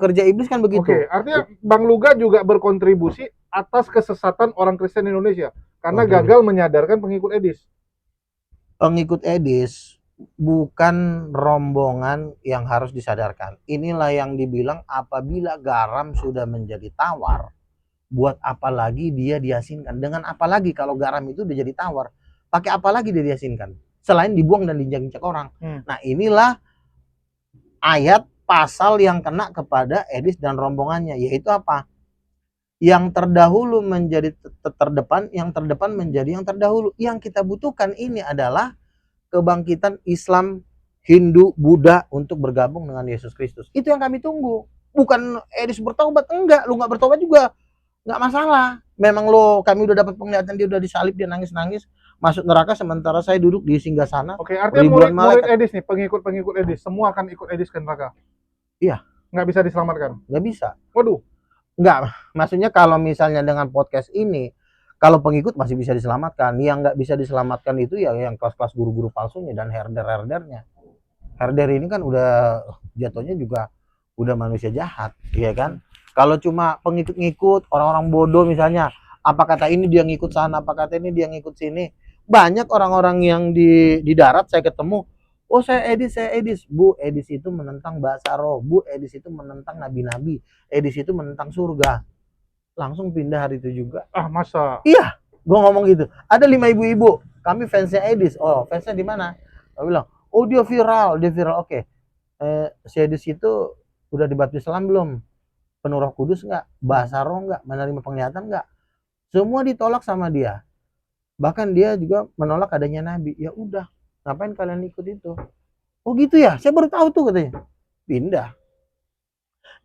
kerja iblis kan begitu. Oke, artinya Bang Luga juga berkontribusi atas kesesatan orang Kristen Indonesia karena gagal menyadarkan pengikut Edis. Pengikut Edis bukan rombongan yang harus disadarkan. Inilah yang dibilang apabila garam sudah menjadi tawar, buat apa lagi dia diasinkan? Dengan apa lagi kalau garam itu udah jadi tawar? Pakai apa lagi dia diasinkan? Selain dibuang dan diinjak-injak orang. Nah, inilah ayat pasal yang kena kepada Edis dan rombongannya, yaitu apa? Yang terdahulu menjadi terdepan, yang terdepan menjadi yang terdahulu. Yang kita butuhkan ini adalah kebangkitan Islam, Hindu, Buddha untuk bergabung dengan Yesus Kristus. Itu yang kami tunggu. Bukan Edis bertobat, enggak. Lu nggak bertobat juga nggak masalah. Memang kami udah dapat penglihatan, dia udah disalib, dia nangis-nangis masuk neraka, sementara saya duduk di singgasana. Oke, artinya murid Edis nih, pengikut Edis semua akan ikut Edis ke neraka. Iya. Nggak bisa diselamatkan. Nggak bisa. Waduh. Nggak, maksudnya kalau misalnya dengan podcast ini, kalau pengikut masih bisa diselamatkan. Yang nggak bisa diselamatkan itu ya yang kelas-kelas guru-guru palsunya dan herder-herdernya. Herder ini kan udah jatuhnya juga udah manusia jahat, iya kan? Kalau cuma pengikut-ngikut, orang-orang bodoh misalnya, apa kata ini dia ngikut sana, apa kata ini dia ngikut sini. Banyak orang-orang yang di darat saya ketemu, oh saya Edis. Bu, Edis itu menentang bahasa roh. Bu, Edis itu menentang nabi-nabi. Edis itu menentang surga. Langsung pindah hari itu juga. Ah, masa? Iya, gue ngomong gitu. Ada 5 ibu-ibu, kami fansnya Edis. Oh, fansnya di mana? Gue bilang, oh dia viral. Oke. Si Edis itu udah dibaptis Islam belum? Penuh Roh Kudus nggak? Bahasa roh nggak? Menerima penglihatan nggak? Semua ditolak sama dia. Bahkan dia juga menolak adanya nabi. Ya udah, ngapain kalian ikut itu? Oh gitu ya, saya baru tahu tuh katanya. Pindah.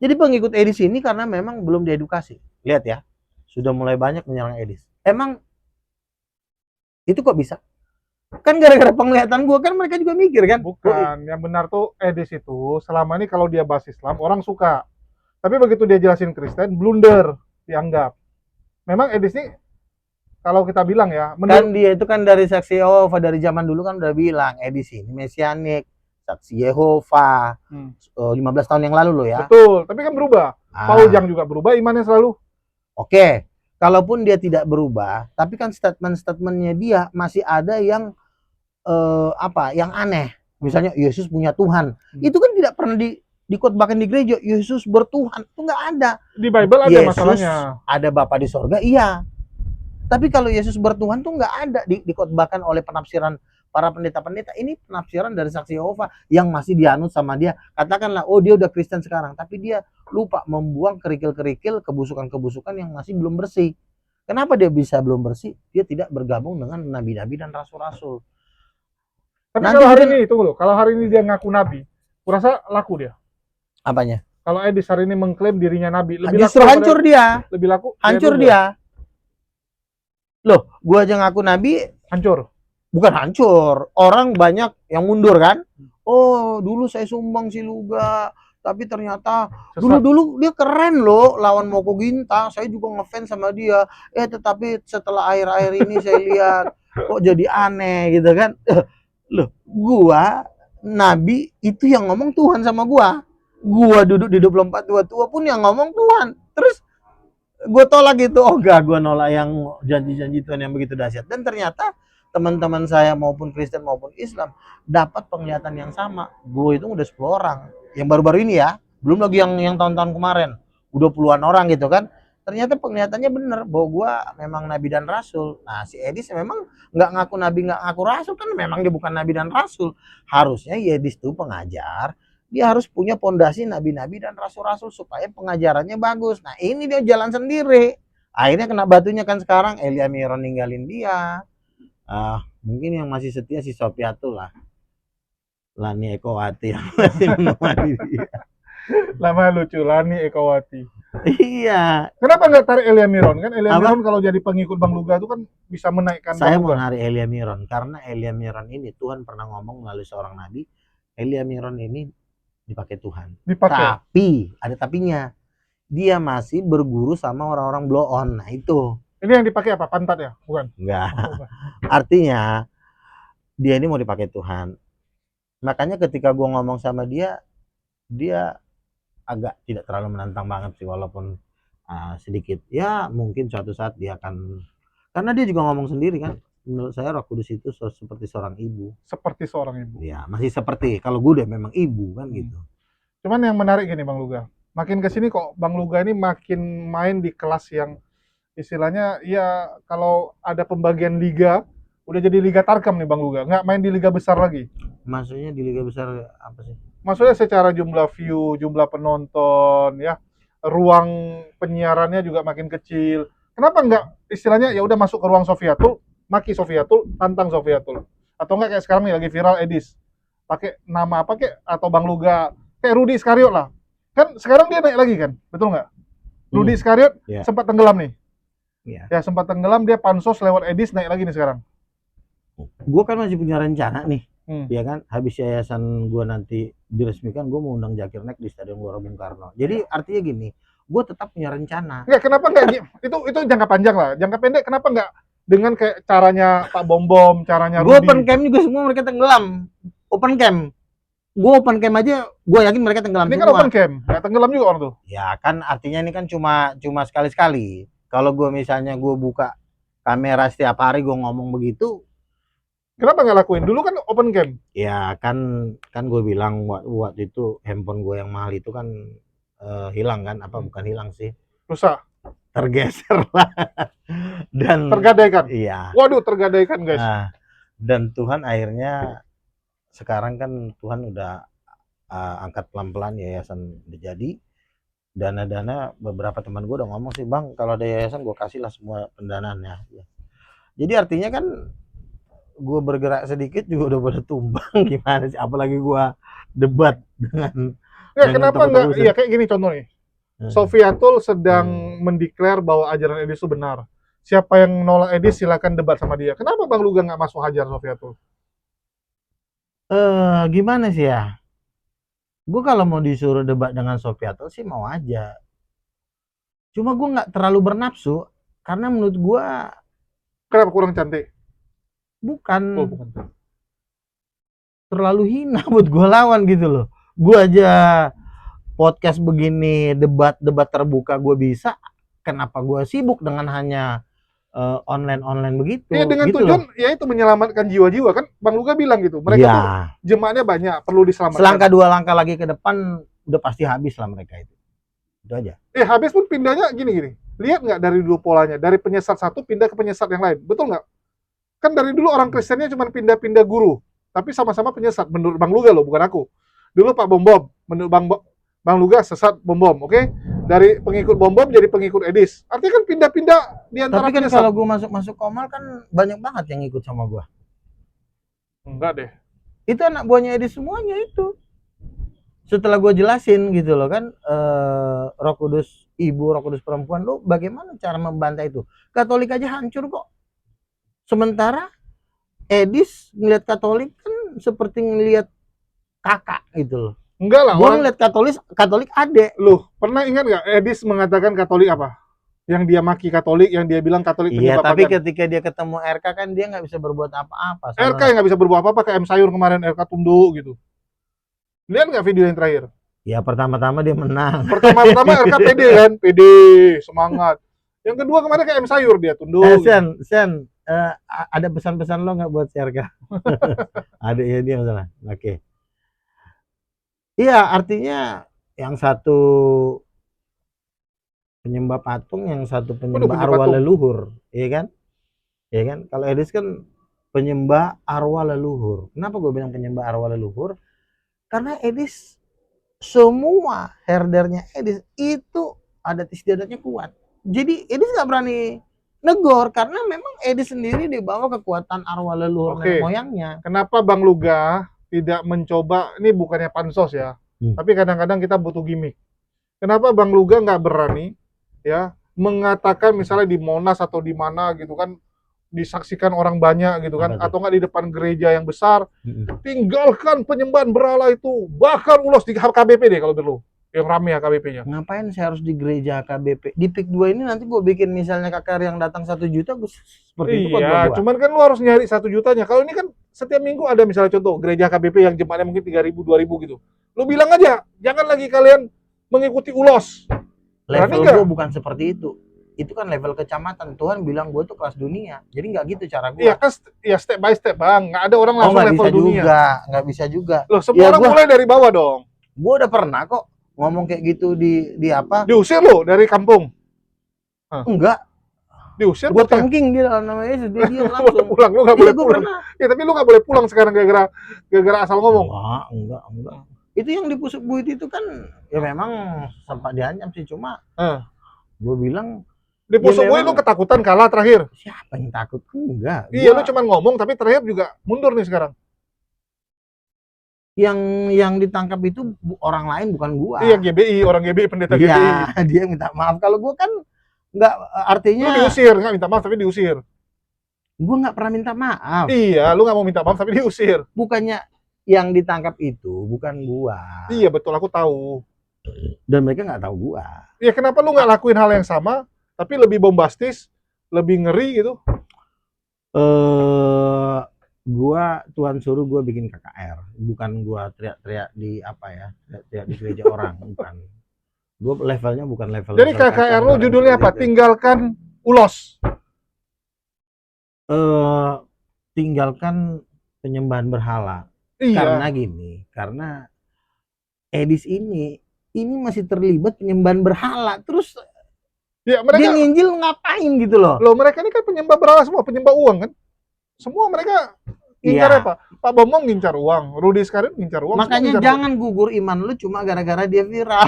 Jadi pengikut Edis ini karena memang belum diedukasi. Lihat ya, sudah mulai banyak menyerang Edis. Emang itu kok bisa? Kan gara-gara penglihatan gue, kan mereka juga mikir kan? Bukan, yang benar tuh Edis itu selama ini kalau dia bahas Islam orang suka. Tapi begitu dia jelasin Kristen, blunder dianggap. Memang Edis ini kalau kita bilang ya, kan dia itu kan dari saksi Yehova, dari zaman dulu kan udah bilang Edis ini mesianik, saksi Yehova. 15 tahun yang lalu loh ya. Betul, tapi kan berubah. Paul Jang juga berubah imannya selalu. Oke, kalaupun dia tidak berubah, tapi kan statement-statementnya dia masih ada yang yang aneh. Misalnya Yesus punya Tuhan, itu kan tidak pernah dikotbahkan di gereja. Yesus bertuhan itu nggak ada. Di Bible ada Yesus masalahnya. ada Bapa di sorga, iya. Tapi kalau Yesus bertuhan tuh nggak ada dikotbahkan oleh penafsiran para pendeta-pendeta. Ini penafsiran dari saksi Yehova yang masih dianut sama dia. Katakanlah, oh dia udah Kristen sekarang, tapi dia lupa membuang kerikil-kerikil, kebusukan-kebusukan yang masih belum bersih. Kenapa dia bisa belum bersih? Dia tidak bergabung dengan nabi-nabi dan rasul-rasul. Tapi Nanti kalau hari mungkin- ini, tunggu loh, kalau hari ini dia ngaku nabi, kurasa laku dia. Apanya? Kalau Edis hari ini mengklaim dirinya nabi, lebih Justru laku hancur dia. lebih laku. Hancur dulu. dia. Loh, gua aja ngaku nabi, Hancur. bukan hancur. Orang banyak yang mundur kan? Oh, dulu saya sumbang Siluga, tapi ternyata Sesat. dulu dia keren loh lawan Moko Ginta. Saya juga ngefans sama dia. Tetapi setelah akhir-akhir ini saya lihat kok jadi aneh gitu kan. Loh, gua nabi itu yang ngomong Tuhan sama gua. Gua duduk di 24 tua-tua pun yang ngomong Tuhan. Terus gue tolak gitu. Oh enggak, gue nolak yang janji-janji Tuhan yang begitu dahsyat. Dan ternyata teman-teman saya maupun Kristen maupun Islam dapat penglihatan yang sama. Gue itu udah 10 orang. Yang baru-baru ini ya, belum lagi yang tahun-tahun kemarin. Udah puluhan orang gitu kan. Ternyata penglihatannya bener bahwa gue memang nabi dan rasul. Nah, si Edis memang nggak ngaku nabi, nggak ngaku rasul, kan memang dia bukan nabi dan rasul. Harusnya Edis tuh pengajar, dia harus punya pondasi nabi-nabi dan rasul-rasul supaya pengajarannya bagus. Nah, ini dia jalan sendiri. Akhirnya kena batunya kan sekarang. Elia Miron ninggalin dia. Mungkin yang masih setia si Sofiatul lah. Lani Ekowati yang masih menemani dia. Lama lucu, Lani Ekowati. Iya. Kenapa nggak tarik Elia Miron? Kan Elia Apa? Miron kalau jadi pengikut Bang Luga itu kan bisa menaikkan Saya Bang mau Luga. narik Elia Miron karena Elia Miron ini Tuhan pernah ngomong melalui seorang nabi. Elia Miron ini dipakai Tuhan. Dipakai. Tapi ada tapinya. Dia masih berguru sama orang-orang blow on. Nah, itu. Ini yang dipakai apa? Pantat ya? Bukan. Enggak. Oh, bukan. Artinya dia ini mau dipakai Tuhan. Makanya ketika gua ngomong sama dia, dia agak tidak terlalu menantang banget sih, walaupun sedikit. Ya mungkin suatu saat dia akan, karena dia juga ngomong sendiri kan. Menurut saya Roh Kudus itu seperti seorang ibu. Seperti seorang ibu. Ya masih seperti kalau gue udah memang ibu kan gitu. Cuman yang menarik gini Bang Luga. Makin kesini kok Bang Luga ini makin main di kelas yang istilahnya ya kalau ada pembagian liga udah jadi liga Tarkam nih Bang Luga. Nggak main di liga besar lagi. Maksudnya di liga besar apa sih? Maksudnya secara jumlah view, jumlah penonton, ya ruang penyiarannya juga makin kecil. Kenapa nggak istilahnya ya udah masuk ke ruang Sofiatul, maki Sofiatul, tantang Sofiatul. Atau nggak kayak sekarang nih lagi viral Edis. Pakai nama apa kayak atau Bang Luga, kayak Rudi Iskariot lah. Kan sekarang dia naik lagi kan? Betul nggak? Rudi Iskariot Iya. sempat tenggelam nih. Iya. Ya sempat tenggelam, dia pansos lewat Edis naik lagi nih sekarang. Gue kan masih punya rencana nih. Hmm. Ya kan, habis yayasan gue nanti diresmikan, gue mau undang Zakir Naik di Stadion Gelora Bung Karno. Jadi artinya gini, gue tetap punya rencana. Nggak, kenapa nggak itu jangka panjang lah. Jangka pendek kenapa nggak dengan kayak caranya Pak Bom Bom, caranya Gue Rudi. open camp juga semua mereka tenggelam. Open camp. Gue open camp aja, gue yakin mereka tenggelam Ini kan semua. open camp, nggak tenggelam juga orang tuh. Ya kan artinya ini kan cuma sekali-sekali. Kalau gue misalnya gue buka kamera setiap hari gue ngomong begitu, Kenapa nggak lakuin? Dulu kan open camp. ya kan gue bilang waktu itu handphone gue yang mahal itu kan hilang kan, apa bukan hilang sih, Rusak, tergeser lah. Dan tergadaikan. iya. Waduh, tergadaikan guys. Nah, dan Tuhan akhirnya sekarang kan Tuhan udah angkat pelan-pelan yayasan udah jadi. Dana-dana beberapa teman gue udah ngomong sih, Bang, kalau ada yayasan gue kasih lah semua pendanaannya. Jadi artinya kan gue bergerak sedikit juga udah pada tumbang. Gimana sih, apalagi gue debat dengan Ya, dengan kenapa tokoh-tokoh nggak? besar. Iya kayak gini contoh nih. Sofiatul sedang mendeklar bahwa ajaran Edis itu benar. Siapa yang nolak Edis silakan debat sama dia. Kenapa Bang Luga nggak masuk hajar Sofiatul? Gimana sih ya? Gue kalau mau disuruh debat dengan Sofiatul sih mau aja. Cuma gue nggak terlalu bernafsu karena menurut gue Kenapa kurang cantik? bukan Oh, bukan. terlalu hina buat gue lawan gitu loh. Gue aja podcast begini, debat terbuka gue bisa. Kenapa gue sibuk dengan hanya online begitu. Iya, dengan gitu tujuan loh. ya itu menyelamatkan jiwa-jiwa kan. Bang Luga bilang gitu. Mereka Ya, tuh jemaahnya banyak, perlu diselamatkan. selangkah dua langkah lagi ke depan udah pasti habis lah mereka itu. Itu aja. Habis pun pindahnya gini-gini. Lihat nggak dari dulu polanya? Dari penyesat satu pindah ke penyesat yang lain. Betul nggak? Kan dari dulu orang Kristennya cuma pindah-pindah guru. Tapi sama-sama penyesat. Menurut Bang Luga loh, bukan aku. Dulu Pak Bom Bom. Menurut Bang Luga sesat Bom Bom. Oke? Dari pengikut Bom Bom jadi pengikut Edis. Artinya kan pindah-pindah di antara Tapi kan penyesat. kalau gue masuk Komal kan banyak banget yang ikut sama gue. Enggak deh. Itu anak buahnya Edis semuanya itu. Setelah gue jelasin gitu loh kan, Roh Kudus ibu, Roh Kudus perempuan, lu bagaimana cara membantai itu? Katolik aja hancur kok. Sementara Edis ngelihat Katolik kan seperti ngelihat kakak gitu loh. Enggak lah. Gue ngeliat Katolik adek. Loh, pernah ingat nggak Edis mengatakan Katolik apa? Yang dia maki Katolik, yang dia bilang Katolik Iya, penyebab tapi pagan. ketika dia ketemu RK kan dia nggak bisa berbuat apa-apa. RK yang nggak bisa berbuat apa-apa, kayak M Sayur kemarin RK tunduk gitu. Lihat nggak video yang terakhir? Ya pertama-tama dia menang. Pertama-tama RK pede kan, pede, semangat. Yang kedua kemarin kayak M Sayur, dia tunduk. Sen, ada pesan-pesan lo nggak buat si RK? Ada ya dia masalah. Oke. Iya, artinya yang satu penyembah patung, yang satu penyembah penyembah arwah patung. leluhur, iya kan? Iya kan? Kalau Edis kan penyembah arwah leluhur. Kenapa gue bilang penyembah arwah leluhur? Karena Edis, semua herdernya Edis itu adat istiadatnya kuat. Jadi Edis nggak berani negor karena memang Edis sendiri dibawa kekuatan arwah leluhur Oke. nenek moyangnya. Kenapa Bang Luga tidak mencoba, ini bukannya pansos ya, tapi kadang-kadang kita butuh gimmick. Kenapa Bang Luga nggak berani ya mengatakan misalnya di Monas atau di mana gitu kan, disaksikan orang banyak gitu kan, Apa tuh? atau nggak di depan gereja yang besar, tinggalkan penyembahan berhala itu, bakar ulos di HKBP deh kalau perlu, yang rame HKBP-nya. Ngapain saya harus di gereja KBP? Di PIK 2 ini nanti gue bikin misalnya KKR yang datang 1 juta, gue seperti itu kok Iya, gua. cuman kan lu harus nyari 1 jutanya. Kalau ini kan setiap minggu ada misalnya contoh gereja KBP yang jemaatnya mungkin 3.000, 2.000 gitu. Lu bilang aja, jangan lagi kalian mengikuti ulos. Berani Level nggak? gue bukan seperti itu. Itu kan level kecamatan. Tuhan bilang gue tuh kelas dunia. Jadi nggak gitu cara gue. Iya kan, ya step by step bang. Nggak ada orang langsung nggak level bisa dunia. juga, nggak bisa juga. Loh, semua Ya, orang mulai dari bawah dong. Gue udah pernah kok ngomong kayak gitu di apa? Diusir lo dari kampung. Enggak, Diusir gue berarti. tengking dia dalam nama Yesus, dia diam langsung. Pulang, lu nggak Iya, boleh gue pulang. pernah. Ya tapi lu nggak boleh pulang sekarang gara-gara asal ngomong. Enggak. Itu yang di Pusuk Buit itu kan ya memang sempat diancam sih, cuma gue bilang Di Pusuk Buit lu ketakutan kalah terakhir. siapa yang takut? Enggak. Iya, lu cuma ngomong tapi terakhir juga mundur nih sekarang. Yang ditangkap itu orang lain, bukan gua. Iya, GBI, orang GBI, pendeta GBI. Iya, dia minta maaf. Kalau gua kan nggak, artinya Lu diusir, nggak minta maaf tapi diusir. gua nggak pernah minta maaf. Iya, lu nggak mau minta maaf tapi diusir. Bukannya yang ditangkap itu bukan gua. Iya betul, aku tahu. Dan mereka nggak tahu gua. Iya, kenapa lu nggak lakuin hal yang sama tapi lebih bombastis, lebih ngeri gitu? Gua Tuhan suruh gua bikin KKR, bukan gua teriak-teriak di apa ya, teriak di gereja orang, bukan. Gua levelnya bukan level. Jadi KKR lu judulnya apa? Tinggalkan ulos. Tinggalkan penyembahan berhala. Iya. Karena gini, karena Edis ini masih terlibat penyembahan berhala, terus Ya dia mereka, nginjil ngapain gitu loh. loh mereka ini kan penyembah berhala semua, penyembah uang kan? Semua mereka ngincar Iya. apa? Pak Bambang ngincar uang, Rudi sekarang ngincar uang. Makanya ngincar jangan gugur iman lu cuma gara-gara dia viral.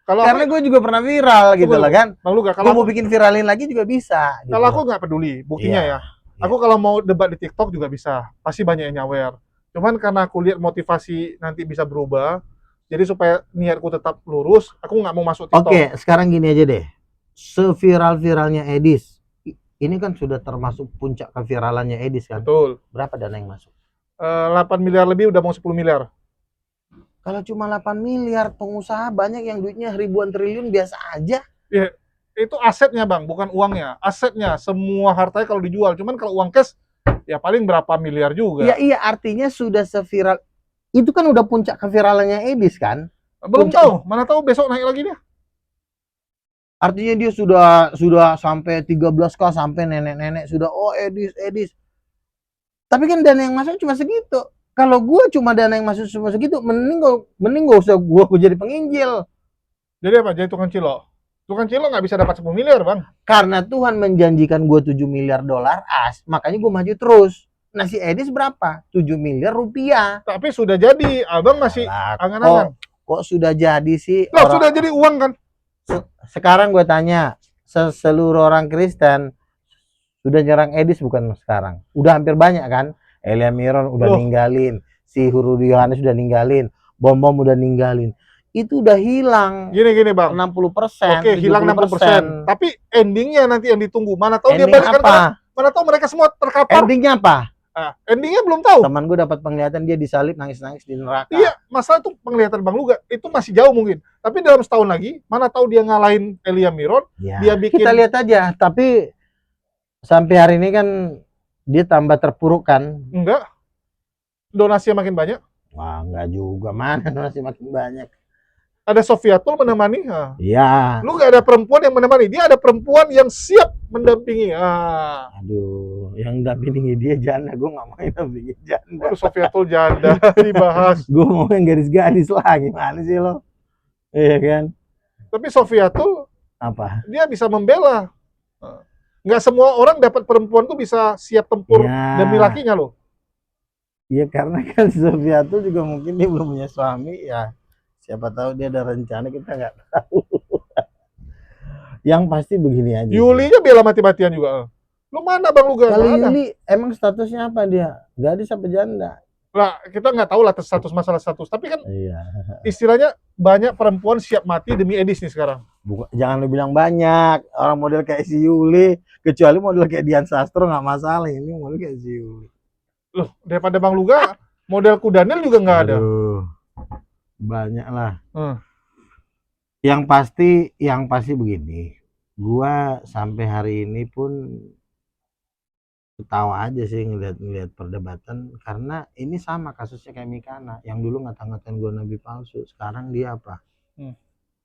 Kalau Karena gue juga pernah viral gitu lah kan. Bang Luga, Gue kalau mau bikin viralin lagi juga bisa. Gitu. kalau aku nggak peduli, buktinya Iya, ya. Aku kalau mau debat di TikTok juga bisa, pasti banyak yang nyawer. Cuman karena aku lihat motivasi nanti bisa berubah, jadi supaya niatku tetap lurus, aku nggak mau masuk TikTok. Oke, sekarang gini aja deh. Seviral-viralnya Edis, ini kan sudah termasuk puncak keviralannya Edis kan. Betul. Berapa dana yang masuk? 8 miliar lebih, udah mau 10 miliar. Kalau cuma 8 miliar, pengusaha banyak yang duitnya ribuan triliun biasa aja. Ya, itu asetnya bang, bukan uangnya. Asetnya, semua hartanya kalau dijual. Cuman kalau uang cash, ya paling berapa miliar juga. Ya iya, artinya sudah seviral. Itu kan udah puncak keviralannya Edis kan. Belum tahu, mana tahu besok naik lagi dia. Artinya dia sudah sampai 13K, sampai nenek-nenek sudah, oh Edis. Tapi kan dana yang masuk cuma segitu. Kalau gua cuma dana yang masuk cuma segitu, mending gak usah gua jadi penginjil. Jadi apa? Jadi tukang cilok. Tukang cilok nggak bisa dapat 10 miliar, Bang. Karena Tuhan menjanjikan gua 7 miliar dolar as, makanya gua maju terus. Nah si Edis berapa? 7 miliar rupiah. Tapi sudah jadi, Abang masih Alah, angan-angan. kok sudah jadi sih? Lah, sudah jadi uang kan? Sekarang gue tanya, seluruh orang Kristen sudah nyerang Edis bukan sekarang? Udah hampir banyak kan? Elia Miron udah ninggalin, si Hurudi Yohanes udah ninggalin, Bom udah ninggalin. Itu udah hilang. Gini Bang. 60%. Oke, hilang 60%. Tapi endingnya nanti yang ditunggu. Mana tahu Ending dia balikan apa? Mana tahu mereka semua terkapar. Endingnya apa? Nah, endingnya belum tahu. Teman gue dapat penglihatan dia disalib nangis-nangis di neraka. Iya, masalah itu penglihatan Bang Luga itu masih jauh mungkin. Tapi dalam setahun lagi, mana tahu dia ngalahin Elia Miron, Ya, dia bikin. kita lihat aja. Tapi sampai hari ini kan dia tambah terpuruk kan? Enggak. Donasi makin banyak. Wah, enggak juga. Mana donasi makin banyak? Ada Sofiatul menemani. Iya. Lu nggak ada perempuan yang menemani. Dia ada perempuan yang siap mendampingi. Aduh, yang dampingi dia janda. Gue nggak mau yang dampingi janda. Aduh, Sofiatul janda dibahas. Gue mau yang gadis-gadis lah. Gimana sih lo? Iya kan? Tapi Sofiatul apa? Dia bisa membela. Nggak semua orang dapat perempuan tuh bisa siap tempur demi lakinya loh. Iya, karena kan Sofiatul juga mungkin dia belum punya suami ya. Siapa tahu dia ada rencana, kita nggak tahu. Yang pasti begini aja. Yulinya bela mati-matian juga. Lu mana Bang Luga? Kalau Yuli emang statusnya apa dia? Gadis apa janda? Lah, kita nggak tahu lah masalah status. Tapi kan iya. Istilahnya banyak perempuan siap mati demi Edis nih sekarang. Jangan lu bilang banyak. Orang model kayak si Yuli, kecuali model kayak Dian Sastro nggak masalah. Ini model kayak si Yuli. Loh, daripada Bang Luga, model Kudanil juga nggak ada. Banyak lah. Yang pasti begini, gua sampai hari ini pun ketawa aja sih ngeliat perdebatan, karena ini sama kasusnya kayak Mikana yang dulu ngata-ngatain gua nabi palsu. Sekarang dia apa?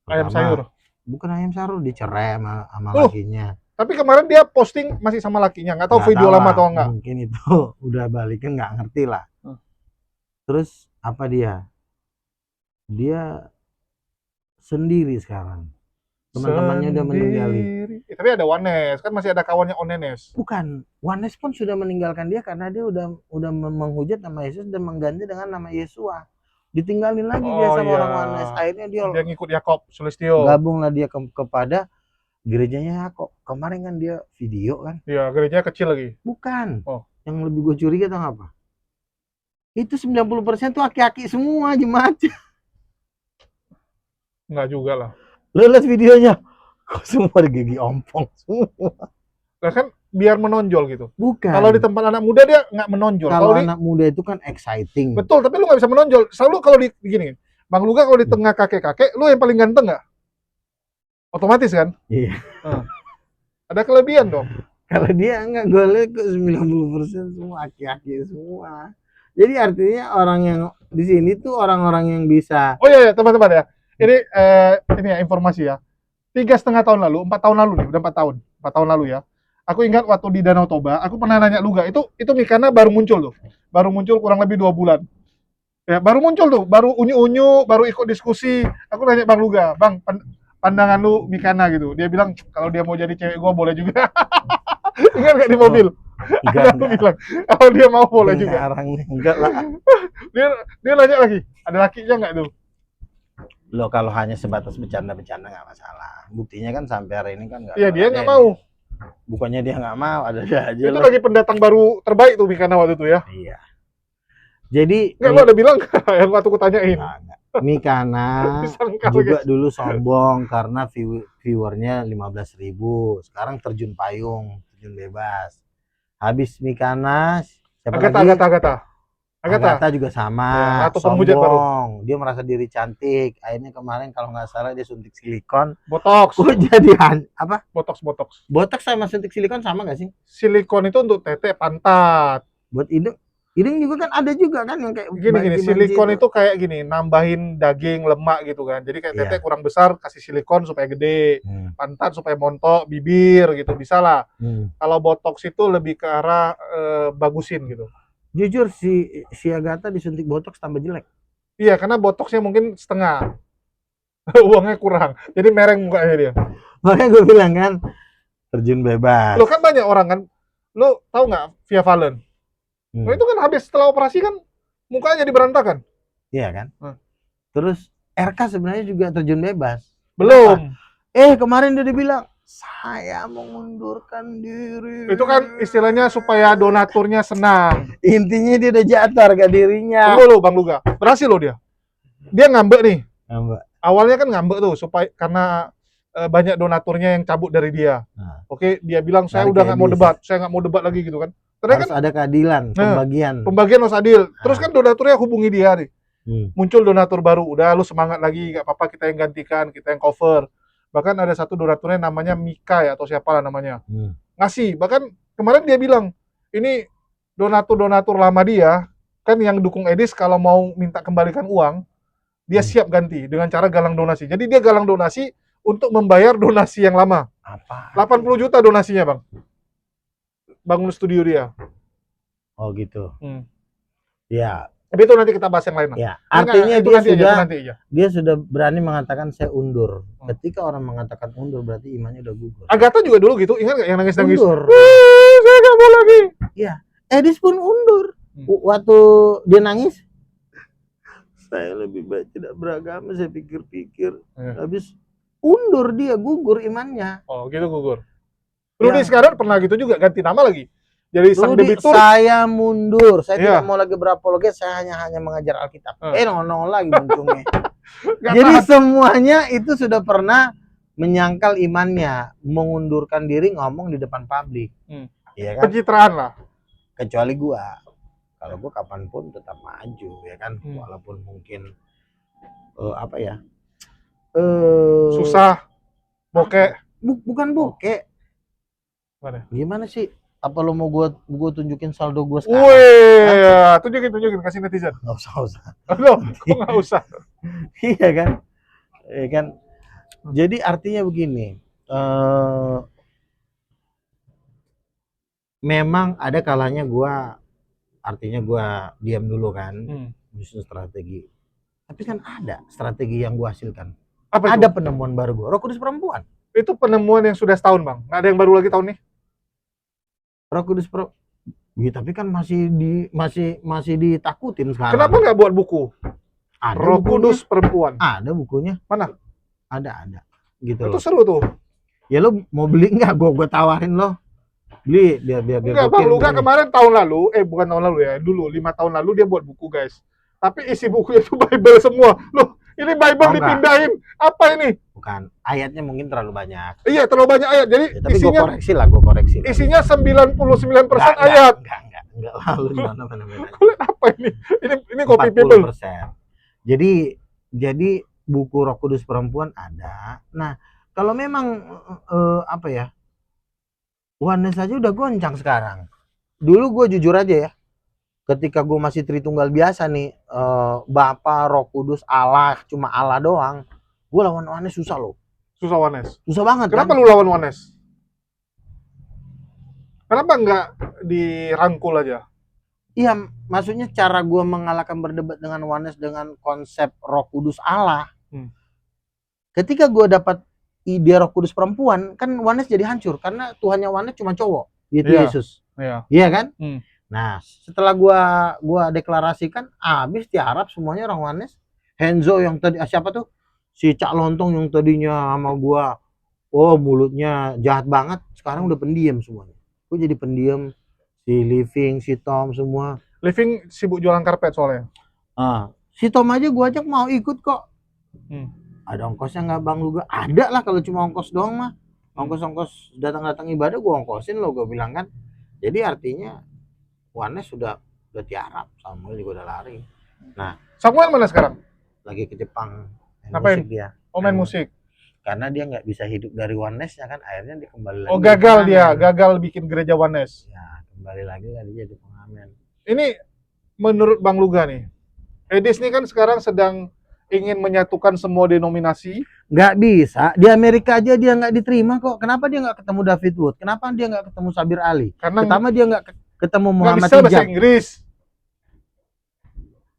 Ayam sayur. Bukan ayam sayur, dicerai sama lakinya. Tapi kemarin dia posting masih sama lakinya, nggak tahu video lama atau enggak. Mungkin itu udah balikin, nggak ngerti lah. Terus apa dia sendiri sekarang, teman-temannya udah meninggalin. Tapi ada Wanes, kan masih ada kawannya Onenes. Bukan, Wanes pun sudah meninggalkan dia karena dia udah menghujat nama Yesus dan mengganti dengan nama Yesua. Ditinggalin lagi dia sama orang Wanes. Akhirnya dia ngikut Yakob Sulistyo. Gabunglah dia kepada gerejanya Yakob. Kemarin kan dia video kan? Iya, gerejanya kecil lagi. Bukan. Yang lebih gue curiga tau apa? Itu 90% tuh aki-aki semua jemaatnya. Enggak juga lah. Lo lihat videonya, kok semua gigi ompong semua. Nah kan biar menonjol gitu. Bukan. Kalau di tempat anak muda dia nggak menonjol. Kalau anak muda itu kan exciting. Betul, tapi lu nggak bisa menonjol. Selalu kalau di gini, Bang Luga kalau di tengah kakek-kakek, lu yang paling ganteng nggak? Otomatis kan? Iya. Ada kelebihan dong. Kalau dia nggak, gue lihat kok 90% semua aki-aki semua. Jadi artinya orang yang di sini tuh orang-orang yang bisa. Oh iya, teman-teman ya. Ini ya informasi ya. 3,5 tahun lalu, 4 tahun lalu nih, udah 4 tahun lalu ya. Aku ingat waktu di Danau Toba, aku pernah nanya Luga, itu Mikana baru muncul tuh. Baru muncul kurang lebih 2 bulan. Ya, baru muncul tuh, baru unyu-unyu, baru ikut diskusi. Aku nanya Bang Luga, Bang, pandangan lu Mikana gitu. Dia bilang kalau dia mau jadi cewek gua boleh juga. Ingat gak di mobil? Enggak. Aku bilang, kalau dia mau boleh juga. Enggak lah. Dia nanya lagi, ada lakinya nggak tuh? Loh, kalau hanya sebatas bercanda-bercanda nggak masalah. Buktinya kan sampai hari ini kan nggak. Iya, dia nggak mau. Bukannya dia nggak mau, ada aja. Itu lagi pendatang baru terbaik tuh Mikana waktu itu ya. Iya. Jadi nggak, lu ada bilang yang waktu aku tanyain. Mikana juga dulu sombong karena viewernya 15.000. Sekarang terjun payung, terjun bebas. Habis Mikana, siapa lagi? Agatha juga sama, ya, sombong. Baru. Dia merasa diri cantik. Akhirnya kemarin kalau nggak salah dia suntik silikon. Botox. Oh, jadi apa? Botox. Botox sama suntik silikon sama nggak sih? Silikon itu untuk tete pantat. Buat hidung? Giling juga kan ada juga kan yang kayak Gini, banci-banci silikon itu kayak gini, nambahin daging, lemak gitu kan. Jadi kayak Iya. tete kurang besar, kasih silikon supaya gede, Hmm. pantat supaya montok, bibir gitu, bisa lah. Hmm. Kalau botox itu lebih ke arah bagusin gitu. Jujur si Agatha disuntik botox tambah jelek. Iya, karena botoxnya mungkin setengah. Uangnya kurang. Jadi mereng mukanya dia. Makanya gue bilang kan terjun bebas. Lo kan banyak orang kan. Lo tahu nggak Via Valen? Lo itu kan habis setelah operasi kan mukanya jadi berantakan. Iya kan? Hmm. Terus RK sebenarnya juga terjun bebas. Belum. Kemarin dia bilang saya mengundurkan diri. Itu kan istilahnya supaya donaturnya senang. Intinya dia udah jatuh harga dirinya. Tunggu lo Bang Luga. Berhasil lo dia. Dia ngambek nih. Ngambek. Awalnya kan ngambek tuh supaya karena banyak donaturnya yang cabut dari dia. Nah. Oke, dia bilang saya Dari udah nggak mau Kedis. debat, saya nggak mau debat lagi gitu kan. Ternyata Harus kan ada keadilan, pembagian harus adil. Terus kan donaturnya hubungi dia nih. Muncul donatur baru, udah lu semangat lagi, nggak apa-apa kita yang gantikan, kita yang cover. Bahkan ada satu donaturnya namanya Mika ya atau siapa lah namanya. Ngasih, bahkan kemarin dia bilang, ini donatur-donatur lama dia, kan yang dukung Edis kalau mau minta kembalikan uang, dia siap ganti dengan cara galang donasi. Jadi dia galang donasi untuk membayar donasi yang lama. Apa? 80 juta donasinya, Bang. Bangun studio dia. Oh gitu. Ya. Tapi itu nanti kita bahas yang lain. Ya, artinya dia sudah berani mengatakan saya undur. Ketika orang mengatakan undur berarti imannya udah gugur. Agatha juga dulu gitu, ingat nggak yang nangis-nangis? Undur. Saya nggak mau lagi. Iya, Edis pun undur. Waktu dia nangis, saya lebih baik tidak beragama, saya pikir-pikir. Habis undur dia, gugur imannya. Oh gitu gugur. Rudy sekarang pernah gitu juga, ganti nama lagi. Jadi sang debitur. Saya mundur, saya tidak mau lagi berapologi, saya hanya mengajar Alkitab. Nongol lagi muncungnya. Jadi semuanya itu sudah pernah menyangkal imannya, mengundurkan diri ngomong di depan publik. Iya kan? Pencitraan lah. Kecuali gua. Kalau gua kapanpun tetap maju, ya kan? Walaupun mungkin susah, bokeh. Bukan bokeh. Gimana sih? Apa lo mau gua tunjukin saldo gua sekarang? Wih, tunjukin kasih netizen. Nggak usah. Loh, kok nggak usah? Iya kan? Iya kan? Jadi artinya begini, memang ada kalanya gua diam dulu kan, bisnis strategi. Tapi kan ada strategi yang gua hasilkan. Apa itu? Ada penemuan baru gua, Roh Kudus perempuan. Itu penemuan yang sudah setahun, Bang. Nggak ada yang baru lagi tahun nih? Roh Kudus ya, tapi kan masih ditakutin sekarang. Kenapa nggak buat buku? Ada Roh Kudus perempuan. Ada bukunya. Mana? Ada. Gitu itu loh. Seru tuh. Ya lo mau beli nggak? Gua tawarin lo. Beli biar. Enggak, Bang. Luka kemarin tahun lalu, bukan tahun lalu ya, dulu 5 tahun lalu dia buat buku, guys. Tapi isi bukunya itu Bible semua. Loh, ini Bible dipindahin. Apa ini? Bukan, ayatnya mungkin terlalu banyak. Iya, terlalu banyak ayat. Jadi ya, tapi isinya gue koreksi. Isinya 99% ayat. Enggak lalu mana. Apa ini? Ini copy people. Jadi buku Roh Kudus perempuan ada. Nah, kalau memang Oneness aja udah goncang sekarang. Dulu gue jujur aja ya, ketika gue masih Tritunggal biasa nih, Bapa, Roh Kudus, Allah, cuma Allah doang, gue lawan Oneness susah loh. Susah Oneness? Susah banget. Kenapa lu lawan Oneness? Kenapa nggak dirangkul aja? Iya, maksudnya cara gue mengalahkan berdebat dengan Oneness dengan konsep Roh Kudus Allah. Ketika gue dapat ide Roh Kudus perempuan, kan Oneness jadi hancur karena Tuhannya Oneness cuma cowok, gitu Yesus. Iya kan? Nah, setelah gua deklarasikan, habis tiarap semuanya orang Oneness. Henzo yang tadi siapa tuh? Si Cak Lontong yang tadinya sama gua, mulutnya jahat banget, sekarang udah pendiam semuanya. Gua jadi pendiam. Si Living, si Tom semua. Living sibuk jualan karpet soalnya. Si Tom aja gua ajak mau ikut kok. Ada ongkosnya nggak Bang Luga? Ada lah, kalau cuma ongkos doang mah. Ongkos datang ibadah gua ongkosin lo, gua bilang kan. Jadi artinya Oneness sudah tiarap, Samuel juga udah lari. Nah, Samuel mana sekarang? Lagi ke Jepang. Ngapain? Musik dia. Main musik. Karena dia nggak bisa hidup dari Oneness-nya kan, akhirnya dia kembali lagi. Gagal bikin gereja Oneness. Ya, kembali lagi kan dia jadi pengamen. Ini menurut Bang Luga nih, Edis ini kan sekarang sedang ingin menyatukan semua denominasi. Nggak bisa. Di Amerika aja dia nggak diterima kok. Kenapa dia nggak ketemu David Wood? Kenapa dia nggak ketemu Sabir Ali? Karena Pertama dia nggak ketemu nggak Muhammad bisa bahasa Hijab. Inggris.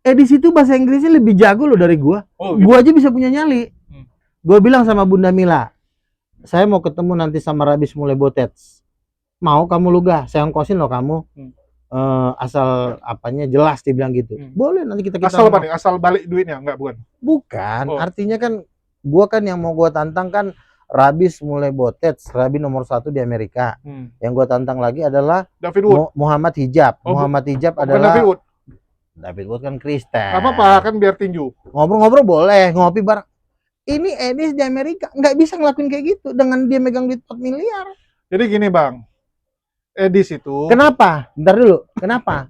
Di situ bahasa Inggrisnya lebih jago loh dari gua. Oh, gitu. Gua aja bisa punya nyali. Hmm. Gua bilang sama Bunda Mila, saya mau ketemu nanti sama Rabis mulai Botets. Mau kamu Luga? Saya ongkosin loh kamu. Asal apanya jelas dibilang gitu. Boleh nanti kita Asal apa nih? Asal balik duitnya? Enggak, bukan. Bukan, Oh. artinya kan gua kan yang mau gua tantang kan Rabis mulai Botets, Rabi nomor 1 di Amerika. Yang gua tantang lagi adalah David Wood. Muhammad Hijab. Oh, Muhammad Hijab bukan adalah David Wood. David Wood kan Kristen. Gak apa-apa, kan biar tinju. Ngobrol-ngobrol boleh, ngopi bareng. Ini Edis di Amerika nggak bisa ngelakuin kayak gitu dengan dia megang duit 4 miliar. Jadi gini Bang, Edis itu... Kenapa? Bentar dulu, kenapa?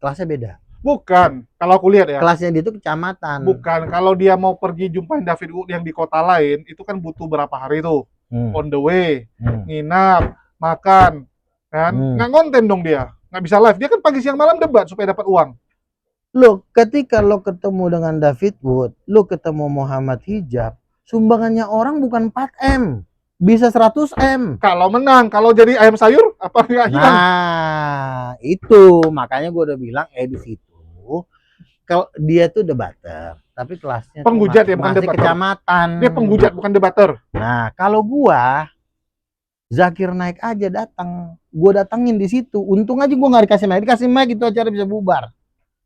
Kelasnya beda. Bukan, kalau aku lihat ya. Kelasnya dia itu kecamatan. Bukan, kalau dia mau pergi jumpain David Wood yang di kota lain, itu kan butuh berapa hari tuh. On the way, nginap, makan, kan? Nggak konten dong dia. Nggak bisa live. Dia kan pagi siang malam debat supaya dapat uang. Lo ketika lo ketemu dengan David Wood, lo ketemu Muhammad Hijab, sumbangannya orang bukan 4M, bisa 100M. Kalau menang, kalau jadi ayam sayur, apa nggak hilang? Nah, itu makanya gue udah bilang Edis itu, kalau dia tuh debater, tapi kelasnya Penghujat tuh ya, bukan masih debater. kecamatan. Dia penghujat, bukan debater. Nah, kalau gua Zakir naik aja datang, gua datangin di situ. Untung aja gua nggak dikasih mic itu acara bisa bubar.